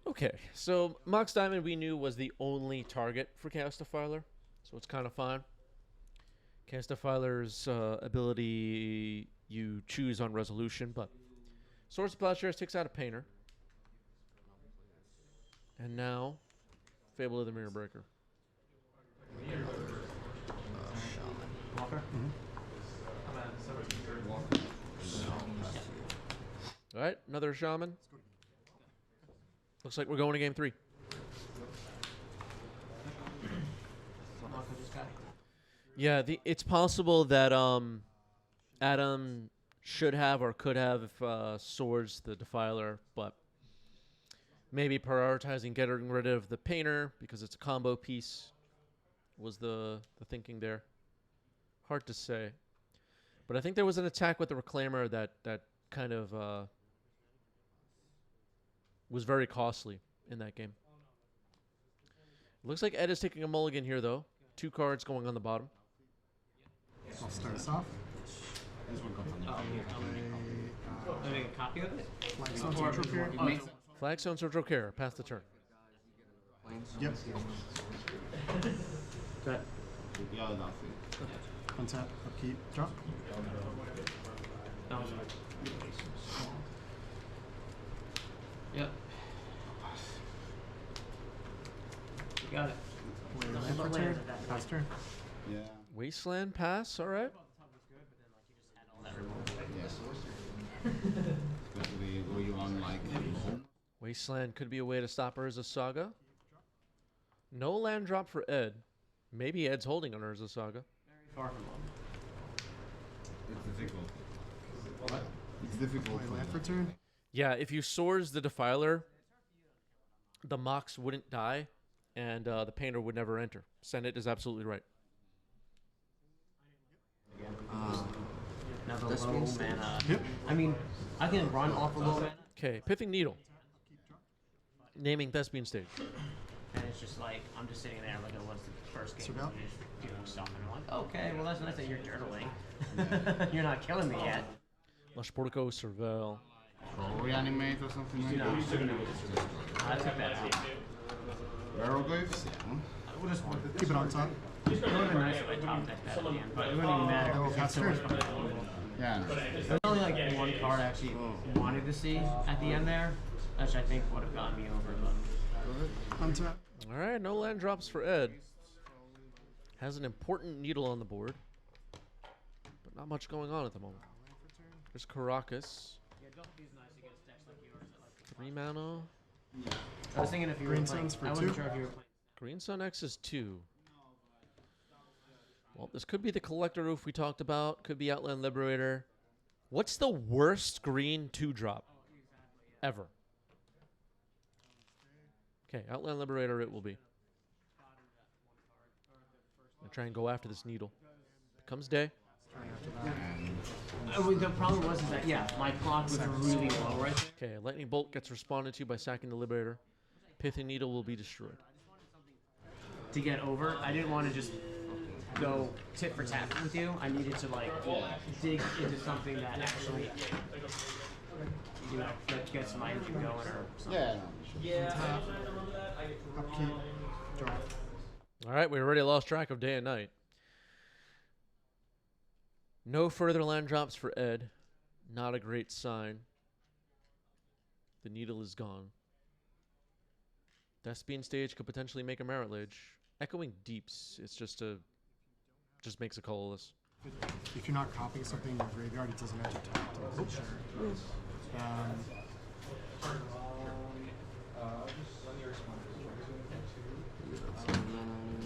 Okay, so Mox Diamond we knew was the only target for Chaos Defiler, so it's kind of fine. Chaos Defiler's ability you choose on resolution, but Swords of Plowshares takes out a Painter. And now, Fable of the Mirror Breaker. Walker? Alright, another Shaman. Looks like we're going to game 3. Yeah, it's possible that Adam should have or could have Swords the Defiler, but maybe prioritizing getting rid of the Painter because it's a combo piece was the thinking there. Hard to say. But I think there was an attack with the Reclaimer that kind of was very costly in that game. Looks like Ed is taking a mulligan here, though. 2 cards going on the bottom. I'll start us off. Make a copy of it? Flagstone Central Care. Flagstone Central Care. Pass the turn. Yep. Good. Untap, upkeep, drop. Yep. You got it. Land for turn. Pass turn. Yeah. Wasteland pass, alright. Yes. Especially were you on like home? Wasteland could be a way to stop Urza Saga. No land drop for Ed. Maybe Ed's holding on Urza Saga. Far from home. It's difficult. What? It's difficult. Land for turn. Yeah, if you Swords the Defiler, the Mox wouldn't die, and the Painter would never enter. Senate is absolutely right. Another low mana. Yep. I mean, I can run off a low mana. Okay, Pithing Needle. Naming Thespian Stage. And it's just like, I'm just sitting there like it was the first game. Surveil? Just doing stuff. And I'm like, okay, well, that's nice that you're journaling. You're not killing me yet. Lush Portico, Surveil. Or reanimate or something like No. that. I took that out. Hieroglyphs? Yeah. We'll just Keep it on top. It would have been nice if I top decked that at the end, but it wouldn't even matter. Oh, Because pass it's so much turn. fun. Yeah. There's only like one card I actually wanted to see at the end there, which I think would have gotten me over. But Untap. Alright, no land drops for Ed. Has an important needle on the board. But not much going on at the moment. There's Caracas. 3 mana. I was thinking if you Green were playing, Suns for I wasn't 2. sure if you were playing. Green Sun X is 2. Well, this could be the Collector Roof we talked about. Could be Outland Liberator. What's the worst green 2-drop ever? Okay, Outland Liberator it will be. I'm gonna try and go after this needle. Comes day. I mean, the problem was is that, yeah, my clock was really low right there. Okay, Lightning Bolt gets responded to by sacking the Liberator. Pithing Needle will be destroyed. To get over, I didn't want to just go tit for tat with you. I needed to, like, dig into something that actually, you know, that gets my engine going or something. Yeah. Yeah. Upkeep, drop. All right, we already lost track of day and night. No further land drops for Ed. Not a great sign. The needle is gone. Thespian stage could potentially make a Merit Ledge. Echoing Deeps. It's just makes a colorless. If you're not copying something in your graveyard, it doesn't enter tapped.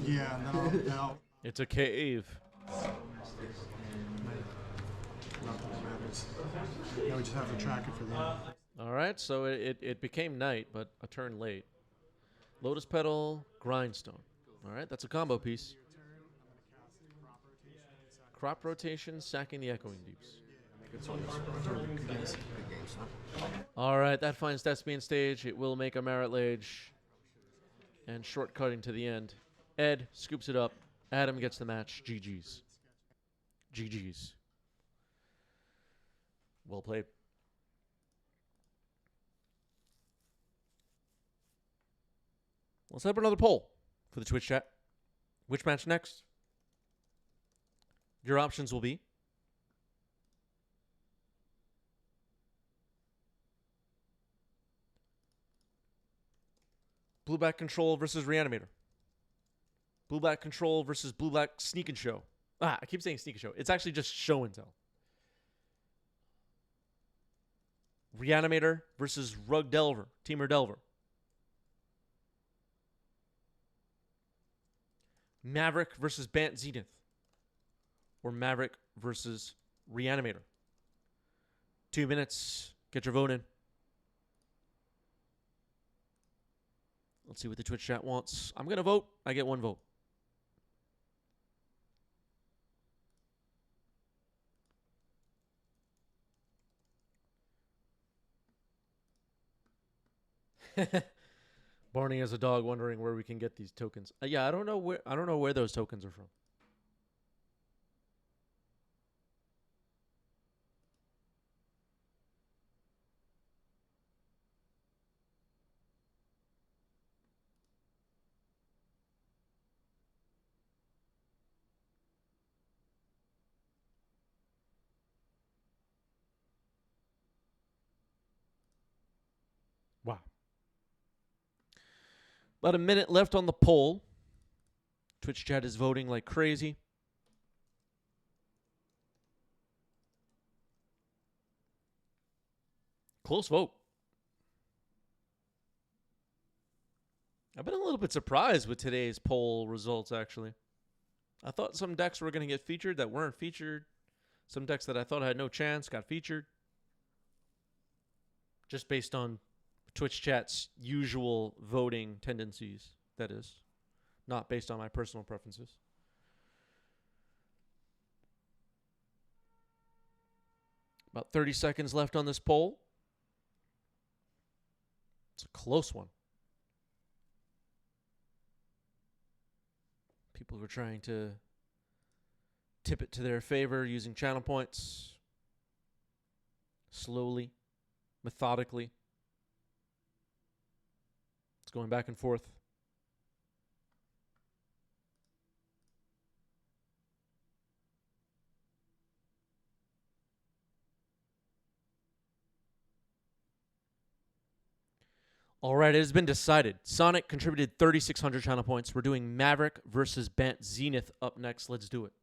Yeah, and then I'll It's a cave. not that it matters. Now we just have to track it for the end. All right, so it became night, but a turn late. Lotus Petal, Grindstone. All right, that's a combo piece. Crop rotation, sacking the Echoing Deeps. All right, that finds Thespian stage. It will make a Merit Ledge. And shortcutting to the end. Ed scoops it up. Adam gets the match. GG's. GG's. Well played. Let's have another poll for the Twitch chat. Which match next? Your options will be Blue-Black Control versus Reanimator. Blue-Black Control versus Blue-Black Sneak and Show. I keep saying Sneak and Show. It's actually just Show and Tell. Reanimator versus Rug Delver. Teamer Delver. Maverick versus Bant Zenith. Or Maverick versus Reanimator. 2 minutes. Get your vote in. Let's see what the Twitch chat wants. I'm going to vote. I get 1 vote. Barney has a dog wondering where we can get these tokens. Yeah, I don't know where those tokens are from. Wow. About a minute left on the poll. Twitch chat is voting like crazy. Close vote. I've been a little bit surprised with today's poll results, actually. I thought some decks were going to get featured that weren't featured. Some decks that I thought had no chance got featured. Just based on Twitch chat's usual voting tendencies, that is. Not based on my personal preferences. About 30 seconds left on this poll. It's a close one. People are trying to tip it to their favor using channel points. Slowly, methodically. It's going back and forth. All right, it has been decided. Sonic contributed 3,600 channel points. We're doing Maverick versus Bant Zenith up next. Let's do it.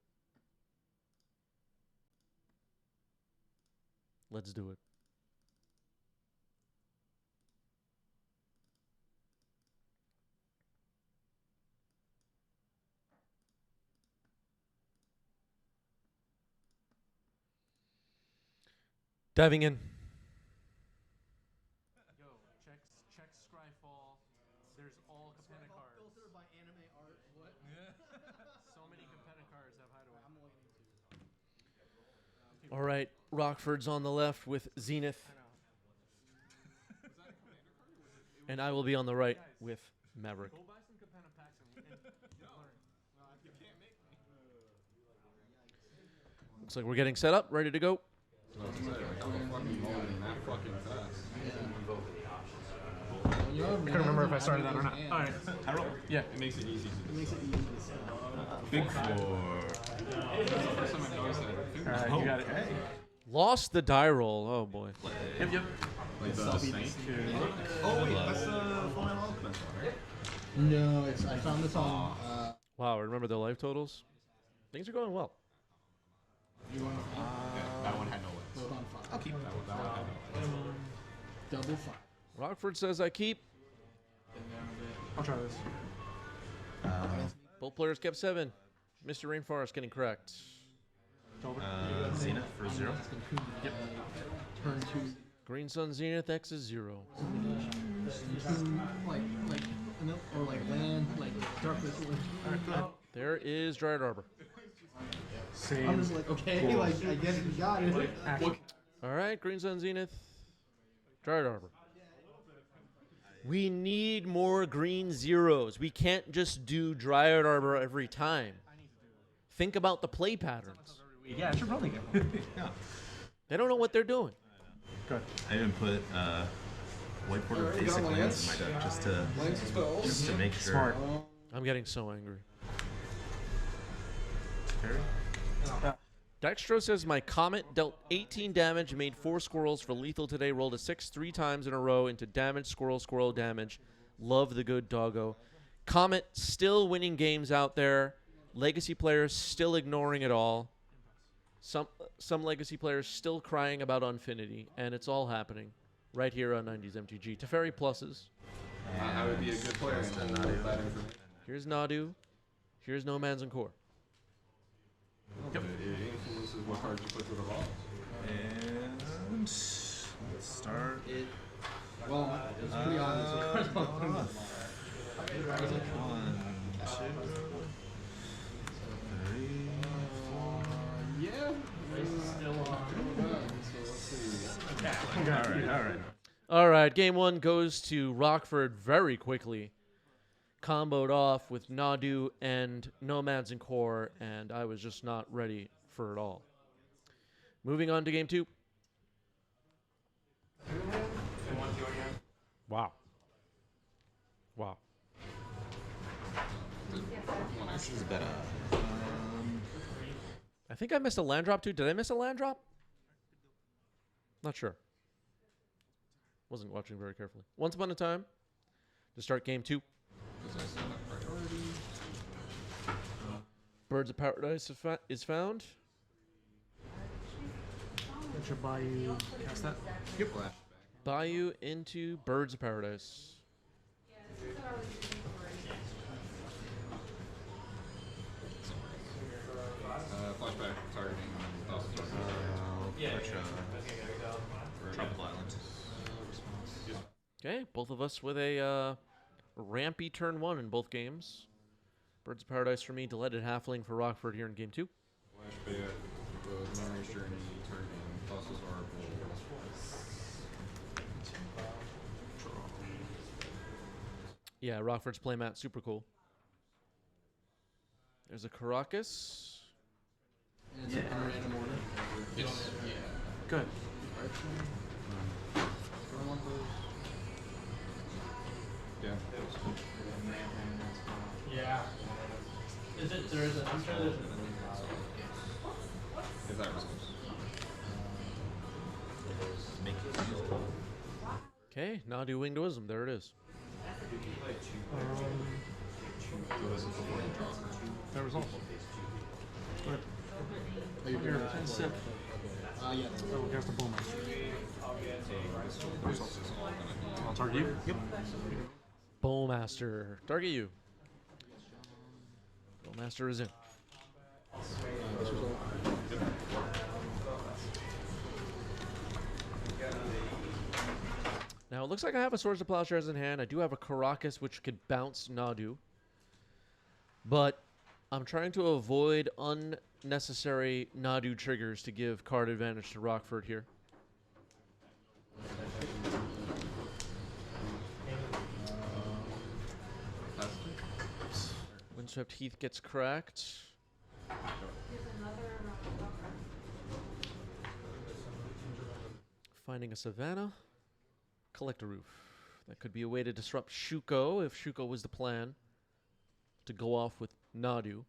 Let's do it. Diving in. Yo, check Scryfall. There's all Capenna cards. Filter by anime art. What? So many Capenna cards have hideaway. All right, Rockford's on the left with Zenith. And I will be on the right with Maverick. Go buy some Capenna packs and learn. You can't make me. Looks like we're getting set up, ready to go. I couldn't remember if I started that or not. Alright, I roll. Yeah, it makes it easy. It makes it easy. Big four. Alright, you got it. Lost the die roll. Oh boy. Yep. Like the snake. Oh wait, that's the full metal alchemist one, right? No, it's I found this on. Wow, remember the life totals? Things are going well. That one had no lights. Hold on, five. I'll keep that one. That one had no lights. Double five. Rockford says I keep. I'll try this. Both players kept 7. Mr. Rainforest getting correct. Zenith for 0. Yep. Turn 2. Green Sun Zenith X is 0. Or like land, like darkness. Alright, go ahead. There is Dryad Arbor. Same. I'm just like, okay, like I guess we got it. All right, Green Sun Zenith, Dryad Arbor. We need more green zeros. We can't just do Dryad Arbor every time. Think about the play patterns. Yeah, it's running it. Yeah. They don't know what they're doing. Good. I even put white border basic lands in my deck just to make sure. Smart. I'm getting so angry. Terry? Dextro says my Comet dealt 18 damage, made 4 squirrels for lethal today, rolled a 6 3 times in a row into damage, squirrel damage. Love the good doggo. Comet still winning games out there. Legacy players still ignoring it all. Some legacy players still crying about Unfinity, and it's all happening right here on 90s MTG. Teferi pluses. I would be a good player and not have that information. Here's Nadu. Here's Nomads and Core. Yep. It influences what cards you put to the vault. And let's start. Well, it's pretty obvious. What cards I'm putting on. 1, 2, 3, 4. Yeah. All right. All right, game 1 goes to Rockford very quickly. Comboed off with Nadu and Nomads and Core, and I was just not ready for it all. Moving on to game 2. Wow. Wow. This is better. I think I missed a land drop too. Did I miss a land drop? Not sure. Wasn't watching very carefully. Once upon a time, to start game 2. Birds of Paradise is found. That should buy you. Cast that. Yep. Bayou into Birds of Paradise. Flashback targeting Tropical Island. Okay, both of us with a rampy turn 1 in both games. Birds of Paradise for me, Delighted Halfling for Rockford here in game 2. Flashback, the Memory's Journey, targeting Fossils Oracle. Yeah, Rockford's playmat, super cool. There's a Caracas. And it's a random order. Yes. Yeah. Good. Yeah. Yeah. Is it? There is a. I'm sure there's If that was Make it useful. Okay, Nadu Winged Wisdom, there it is. That was also. Good. Are you Here, here? sip. Yeah. Oh, cast a boom. I'll target you. Yep. Bowmaster, target you. Bowmaster is in. Now, it looks like I have a Swords of Plowshares in hand. I do have a Caracas, which could bounce Nadu. But I'm trying to avoid unnecessary Nadu triggers to give card advantage to Rockford here. Windswept Heath gets cracked. Finding a Savannah. Collect a Roof. That could be a way to disrupt Shuko if Shuko was the plan. To go off with Nadu.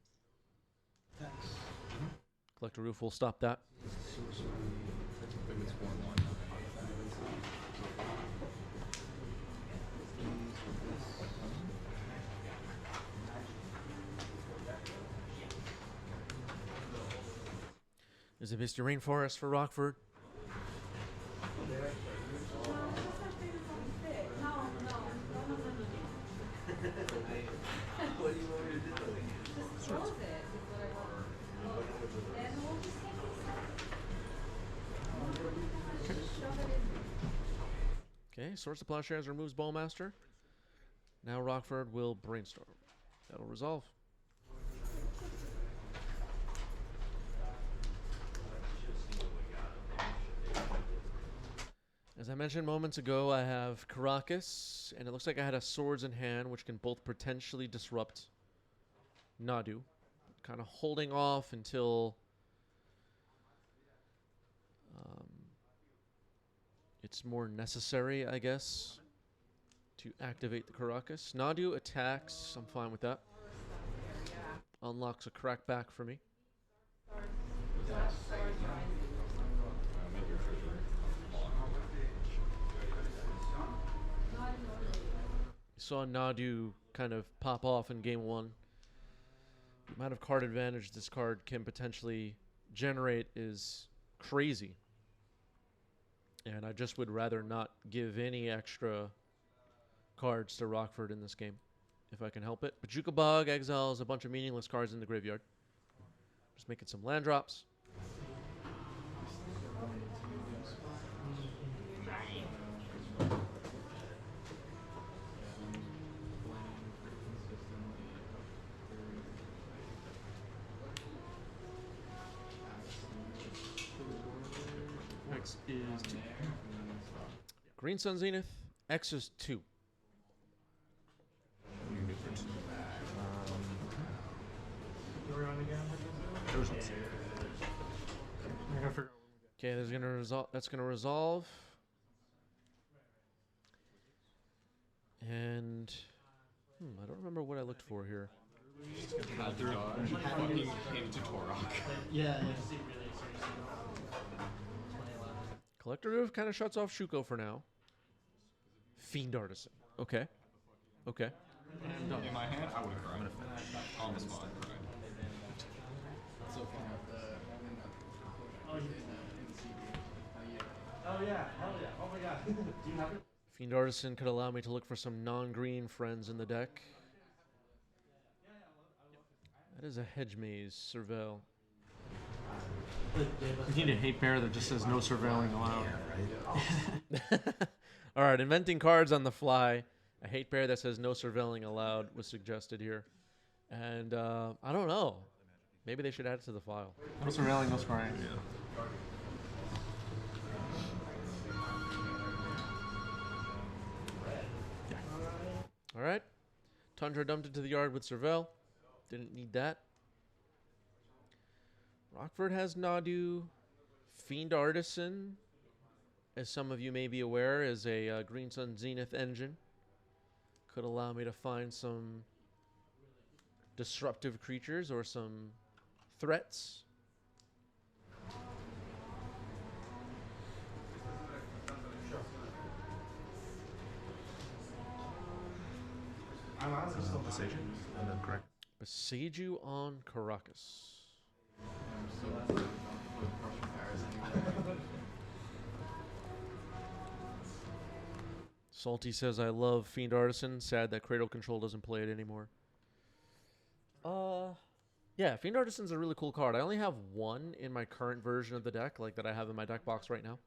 Collector Roof will stop that. Is it Mr. Rainforest for Rockford? Okay, Swords to Plowshares removes Ballmaster. Now Rockford will brainstorm. That'll resolve. As I mentioned moments ago, I have Caracas, and it looks like I had a Swords in hand, which can both potentially disrupt Nadu. Kind of holding off until it's more necessary, I guess, to activate the Caracas. Nadu attacks. I'm fine with that. Unlocks a crackback for me. Saw Nadu kind of pop off in game one. The amount of card advantage this card can potentially generate is crazy. And I just would rather not give any extra cards to Rockford in this game, if I can help it. Bajuka Bog exiles a bunch of meaningless cards in the graveyard. Just making some land drops. X is 2. Green Sun Zenith, X is 2. Okay, that's gonna resolve. And I don't remember what I looked for here. Yeah. Collector Roof kind of shuts off Shuko for now. Fiend Artisan. Okay. Okay. In my hand, I would have cried. On the spot. Oh yeah, hell yeah. Oh my god. Do you have it? Fiend Artisan could allow me to look for some non-green friends in the deck. That is a Hedge Maze, Surveil. We need a hate bear that just says no surveilling allowed. All right, inventing cards on the fly. A hate bear that says no surveilling allowed was suggested here. And I don't know. Maybe they should add it to the file. No surveilling, no scoring. Yeah. All right. Tundra dumped it to the yard with Surveil. Didn't need that. Rockford has Nadu. Fiend Artisan, as some of you may be aware, is a Green Sun Zenith engine. Could allow me to find some disruptive creatures or some threats. Beseiju on Caracas. Salty says, I love Fiend Artisan. Sad that Cradle Control doesn't play it anymore. Yeah, Fiend Artisan's a really cool card. I only have one in my current version of the deck, like that I have in my deck box right now.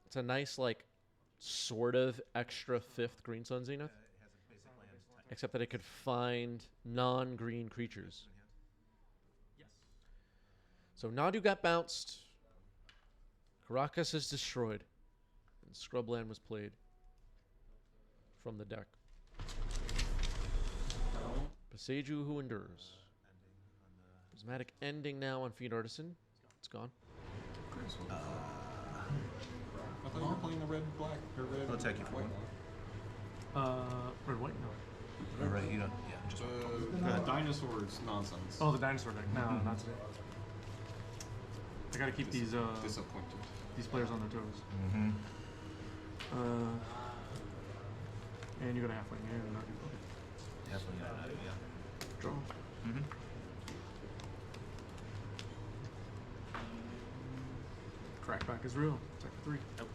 It's a nice, like, sort of extra 5th Green Sun Zenith. Except that it could find non-green creatures. So Nadu got bounced. Caracas is destroyed. And Scrubland was played from the deck. Beseiju who endures. Prismatic ending now on Fiend Artisan. It's gone. I thought you were playing the red, black, or red. I'll take you for white. one. Red, white, no. All right, you don't. Yeah, just dinosaurs nonsense. Oh, the dinosaur deck. No, not today. I gotta keep these disappointed. These players on their toes. Mm-hmm. And you got a halfling. Yeah, not okay. Definitely not. Yeah. Draw. Mm-hmm. Crackback is real. Attack for 3. Nope.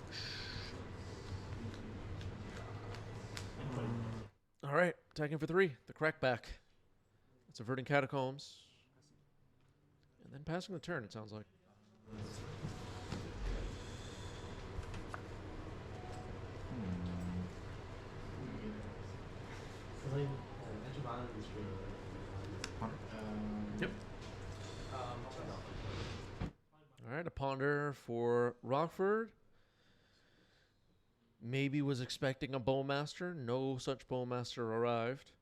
All right, attacking for 3. The crackback. It's averting catacombs. And then passing the turn, it sounds like. Yep. All right, a ponder for Rockford. Maybe was expecting a bowmaster. No such bowmaster arrived.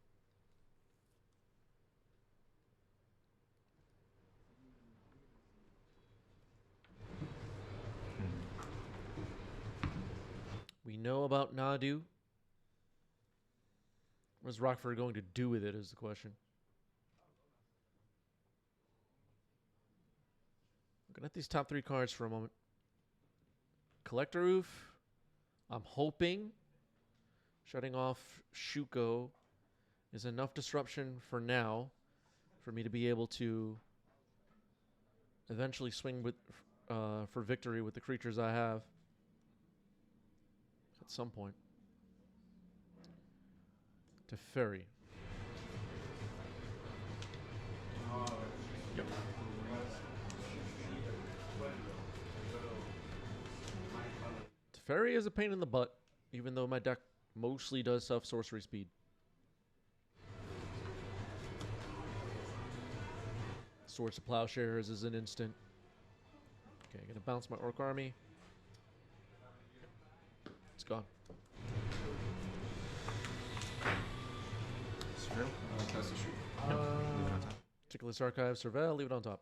We know about Nadu. What is Rockford going to do with it is the question. Looking at these top 3 cards for a moment. Collector Roof. I'm hoping shutting off Shuko is enough disruption for now for me to be able to eventually swing with for victory with the creatures I have at some point. Teferi. Yep. Teferi is a pain in the butt, even though my deck mostly does self-sorcery speed. Swords to Plowshares is an instant. Okay, gonna bounce my Orc Army. It's gone. Surveil? Cast a shoot. Nope. Leave it on top. Decklists Archive, Surveil, leave it on top.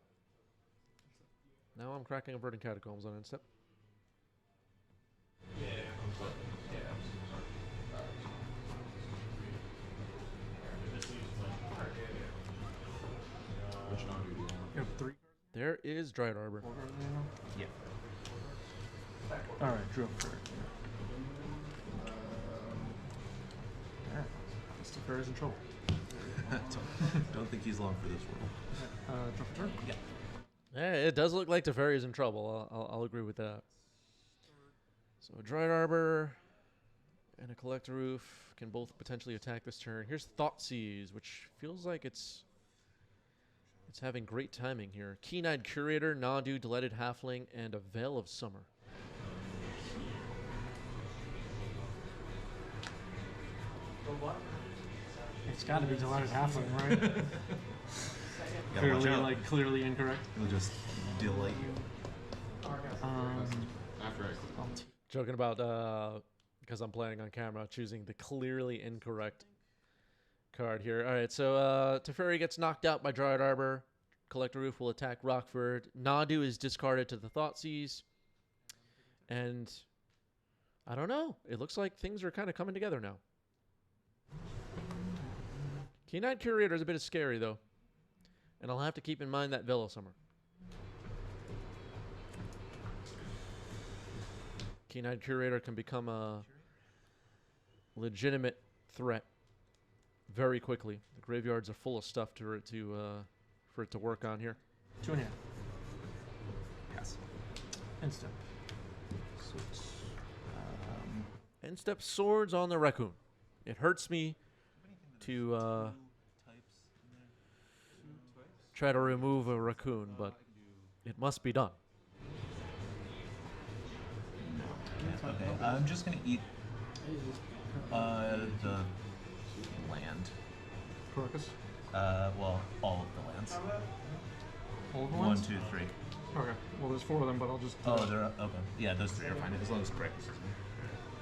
Now I'm cracking Averting Catacombs on end step. Which non do you want? You have 3. There is Dryad Arbor. Yeah. Alright, drew up for it. Yeah. Mr. Fair is in trouble. Don't think he's long for this world. Draw for turn? Yeah. Yeah, it does look like Teferi is in trouble. I'll agree with that. So a Dryad Arbor and a Collector Roof can both potentially attack this turn. Here's Thoughtseize, which feels like it's having great timing here. Keen-Eyed Curator, Nadu, Delighted Halfling, and a Veil of Summer. It's got to be Delighted Halfling, right? Gotta watch out. Clearly incorrect. He'll just delight you. After I click. Joking about, because I'm playing on camera, choosing the clearly incorrect card here. All right, so Teferi gets knocked out by Dryad Arbor. Collector Roof will attack Rockford. Nadu is discarded to the Thoughtseize. And I don't know. It looks like things are kind of coming together now. Keen-Eyed Curator is a bit scary, though. And I'll have to keep in mind that Veil of Summer. Keen-Eyed Curator can become a legitimate threat very quickly. The graveyards are full of stuff for it to work on here. 2.5. Yes. End step. End step Swords on the Raccoon. It hurts me to try to remove a raccoon, but it must be done. Okay, I'm just gonna eat the land. Caracas? Well, all of the lands. All of the 1, ones? 2, 3. Okay. Well, there's 4 of them, but I'll just... Oh, they're okay. Yeah, those 3 are fine as long as correct.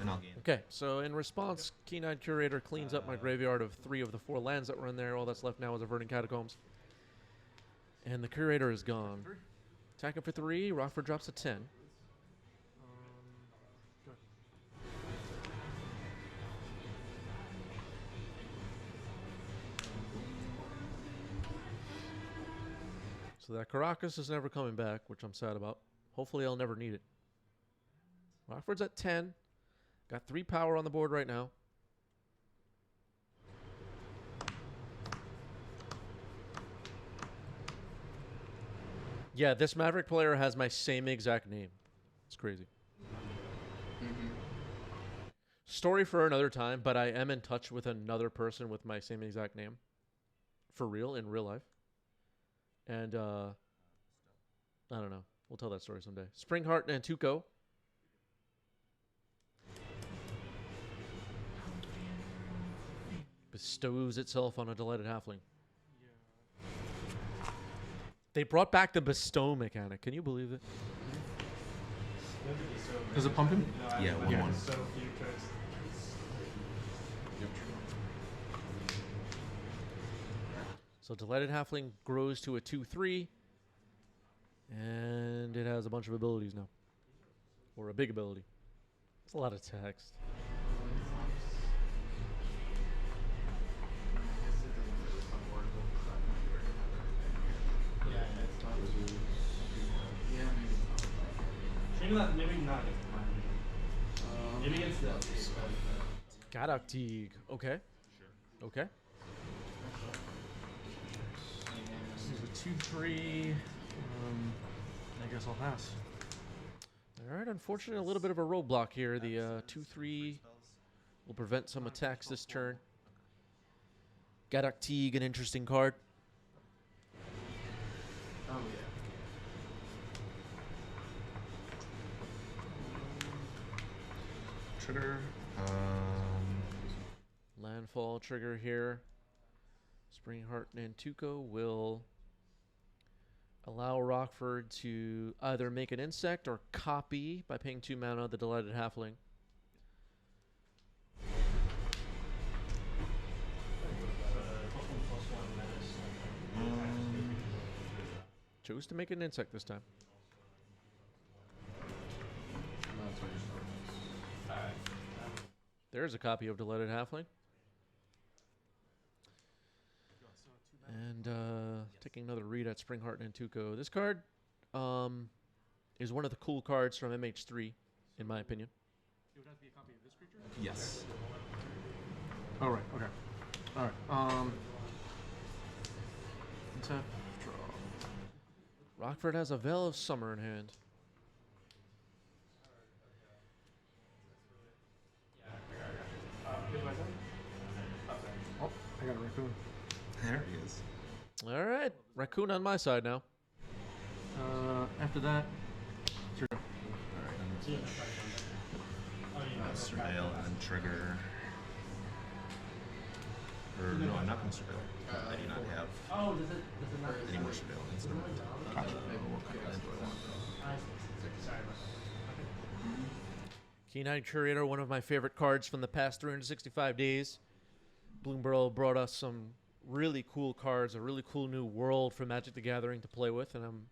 And I'll gain. Okay, so in response, Keen-Eyed Curator cleans up my graveyard of 3 of the 4 lands that were in there. All that's left now is Averting Catacombs. And the Curator is gone. Attacking for 3, Rockford drops a 10. So that Caracas is never coming back, which I'm sad about. Hopefully I'll never need it. Rockford's at 10. Got 3 power on the board right now. Yeah, this Maverick player has my same exact name. It's crazy. Story for another time, but I am in touch with another person with my same exact name. For real, in real life. And, I don't know. We'll tell that story someday. Springheart and Tuco. Bestows itself on a delighted halfling. They brought back the bestow mechanic. Can you believe it? Does it pump him? Yeah, 1/1. So delighted halfling grows to a 2/3. And it has a bunch of abilities now. Or a big ability. It's a lot of text. Maybe not. Maybe not. Maybe against them. Gadoktig. Okay. Sure. Okay. This is a 2/3. I guess I'll pass. All right. Unfortunately, a little bit of a roadblock here. The 2/3 will prevent some attacks this turn. Gadoktig, an interesting card. Oh, yeah. Trigger. Landfall trigger here. Springheart Nantuko will allow Rockford to either make an insect or copy by paying 2 mana the delighted halfling. Chose to make an insect this time. There's a copy of Delighted Halfling. And taking another read at Springheart and Tuco. This card is one of the cool cards from MH3, in my opinion. It would have to be a copy of this creature? Yes. Oh, right. Okay. All right. Tap, draw. Rockford has a Veil of Summer in hand. Oh, I got a raccoon. There he is. All right. Raccoon on my side now. After that, zero. Alright. Surveil and then trigger. Or no, I'm not going to surveil. I do not have any more surveillance. Gotcha. Keen-Eyed Curator, one of my favorite cards from the past 365 days. Bloomberg brought us some really cool cards, a really cool new world for Magic the Gathering to play with, and I'm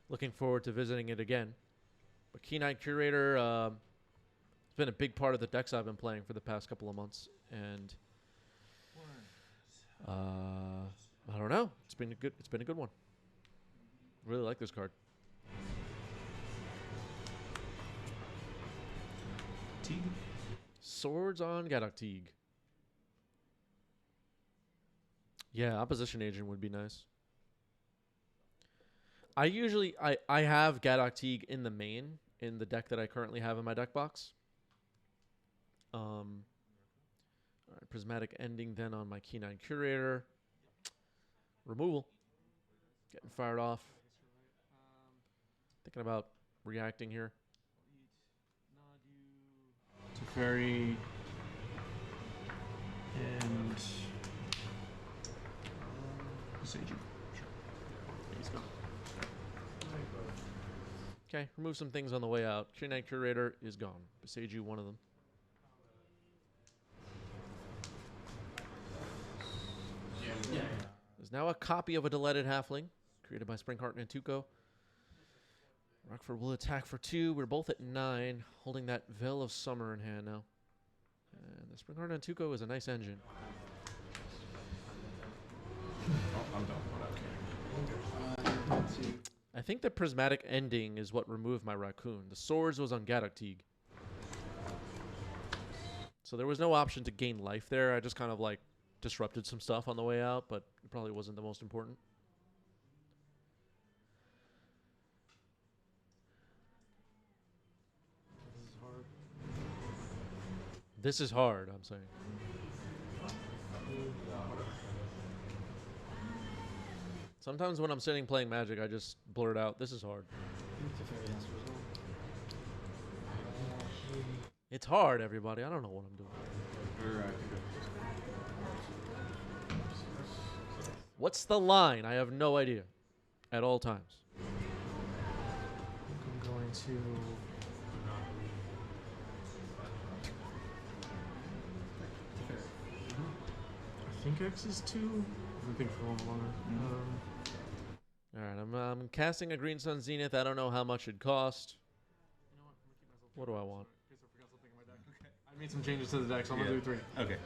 looking forward to visiting it again. But Keen-Eyed Curator has been a big part of the decks I've been playing for the past couple of months, and I don't know. It's been a good one. Really like this card. Teague. Swords on Gadoktig. Yeah, Opposition Agent would be nice. I have Gadoktig in the main in the deck that I currently have in my deck box. All right, Prismatic Ending then on my Keen-Eyed Curator. Removal. Getting fired off. Thinking about reacting here. Teferi and Seiji. Sure. He's gone. Okay, remove some things on the way out. Keen-Eyed Curator is gone. Beseiju, one of them. There's now a copy of a Delighted Halfling, created by Springheart and Tuco. Rockford will attack for 2. We're both at 9, holding that Veil of Summer in hand now. And the Springheart and Tuco is a nice engine. Oh, I'm done. Let's see. think the prismatic ending is what removed my raccoon. The swords was on Gadoktig. So there was no option to gain life there. I just kind of like disrupted some stuff on the way out, but it probably wasn't the most important. This is hard, I'm saying. Sometimes when I'm sitting playing Magic, I just blurt out, this is hard. It's hard, everybody. I don't know what I'm doing. What's the line? I have no idea. At all times. I'm going to... I think X is 2. I think for a little longer. Alright, I'm casting a Green Sun Zenith. I don't know how much it cost. What do I want? I made some changes to the deck, so I'm going to do 3. Okay.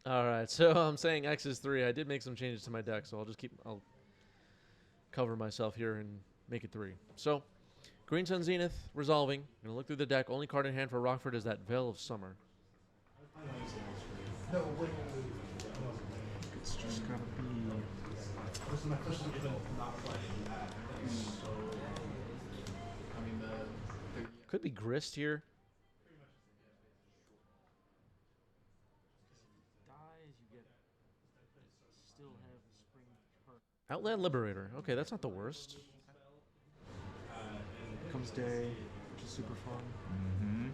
Alright, so I'm saying X is 3. I did make some changes to my deck, so I'll cover myself here and make it 3. So, Green Sun Zenith, resolving. I'm going to look through the deck. Only card in hand for Rockford is that Veil of Summer. It's just gotta be... Could be Grist here. Outland Liberator. Okay, that's not the worst. Comes Day, which is super fun. Mm-hmm.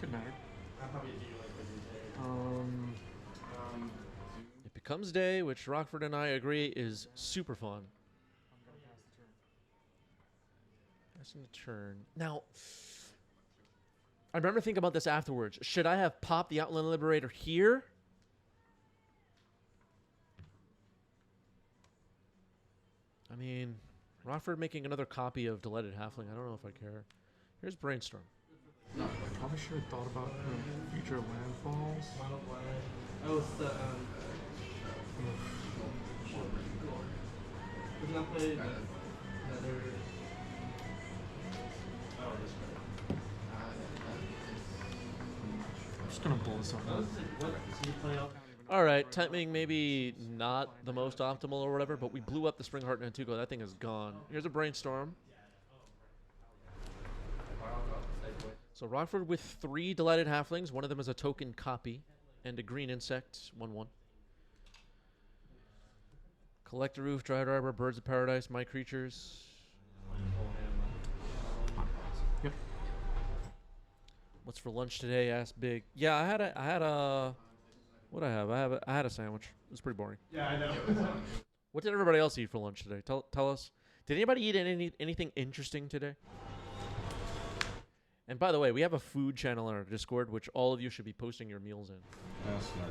Could matter. It becomes Day, which Rockford and I agree is super fun. Passing the turn. Now, I remember thinking about this afterwards. Should I have popped the Outland Liberator here? I mean, Rockford making another copy of Delighted Halfling. I don't know if I care. Here's Brainstorm. I probably should have thought about future landfalls. Oh, it's the Did not play another. I'm just gonna blow this up. All right, timing maybe not the most optimal or whatever, but we blew up the Spring Heart Nantuko. That thing is gone. Here's a Brainstorm. So Rockford with 3 Delighted Halflings. One of them is a token copy. And a green insect, 1/1. Collector Roof, Dryad Arbor, Birds of Paradise, My Creatures. Yep. What's for lunch today? Asked Big. Yeah, I had a what I have? I had a sandwich. It was pretty boring. Yeah, I know. What did everybody else eat for lunch today? Tell us. Did anybody eat anything interesting today? And by the way, we have a food channel on our Discord, which all of you should be posting your meals in. That's not.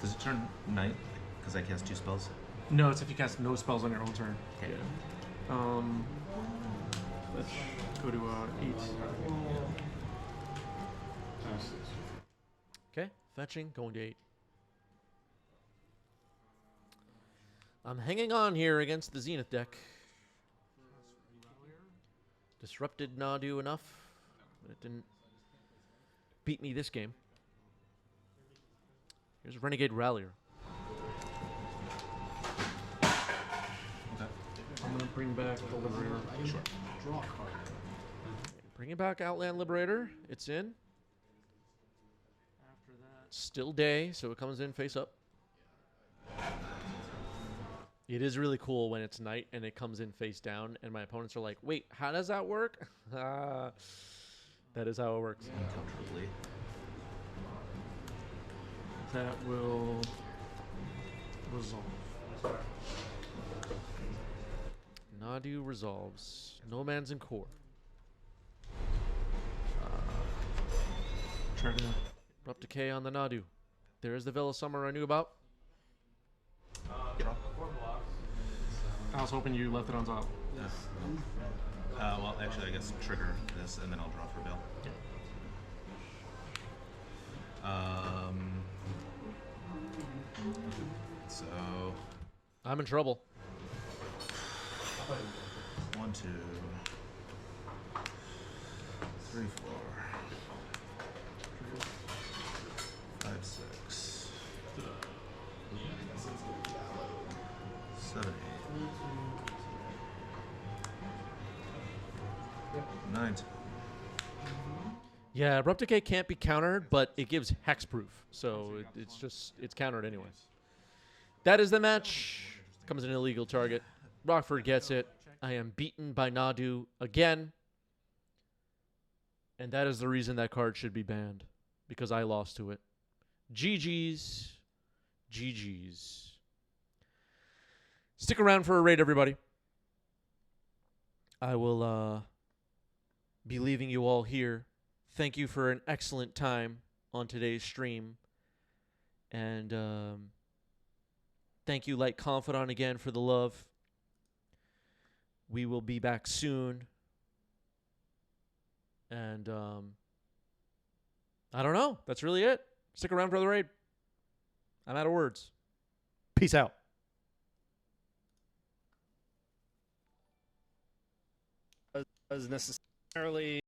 Does it turn night? Because I cast 2 spells? No, it's if you cast no spells on your own turn. Okay. Let's go to 8. Okay, fetching, going to 8. I'm hanging on here against the Zenith deck. Disrupted Nadu enough, but it didn't beat me this game. Here's Renegade Rallier. Okay. I'm going to bring back the Liberator. Sure. Draw a card. Bringing back Outland Liberator. It's in. After that. Still Day, so it comes in face up. It is really cool when it's night and it comes in face down, and my opponents are like, wait, how does that work? That is how it works. Uncomfortably. That will resolve. Nadu resolves. No Man's in Core. Try to Abrupt Decay on the Nadu. There's the Veil of Summer I knew about. I was hoping you left it on top. Well, actually, I guess trigger this, and then I'll draw for Bill. Yeah. I'm in trouble. 1, 2, 3, 4, 5, 6, 7, 8, 9, 10. Yeah, Abrupt Decay can't be countered, but it gives hexproof, so it's countered anyway. That is the match. Comes an illegal target. Rockford gets it. I am beaten by Nadu again. And that is the reason that card should be banned. Because I lost to it. GG's. GG's. Stick around for a raid, everybody. I will be leaving you all here. Thank you for an excellent time on today's stream. And thank you, Light Confidant, again for the love. We will be back soon. And I don't know. That's really it. Stick around for the raid. I'm out of words. Peace out. As necessarily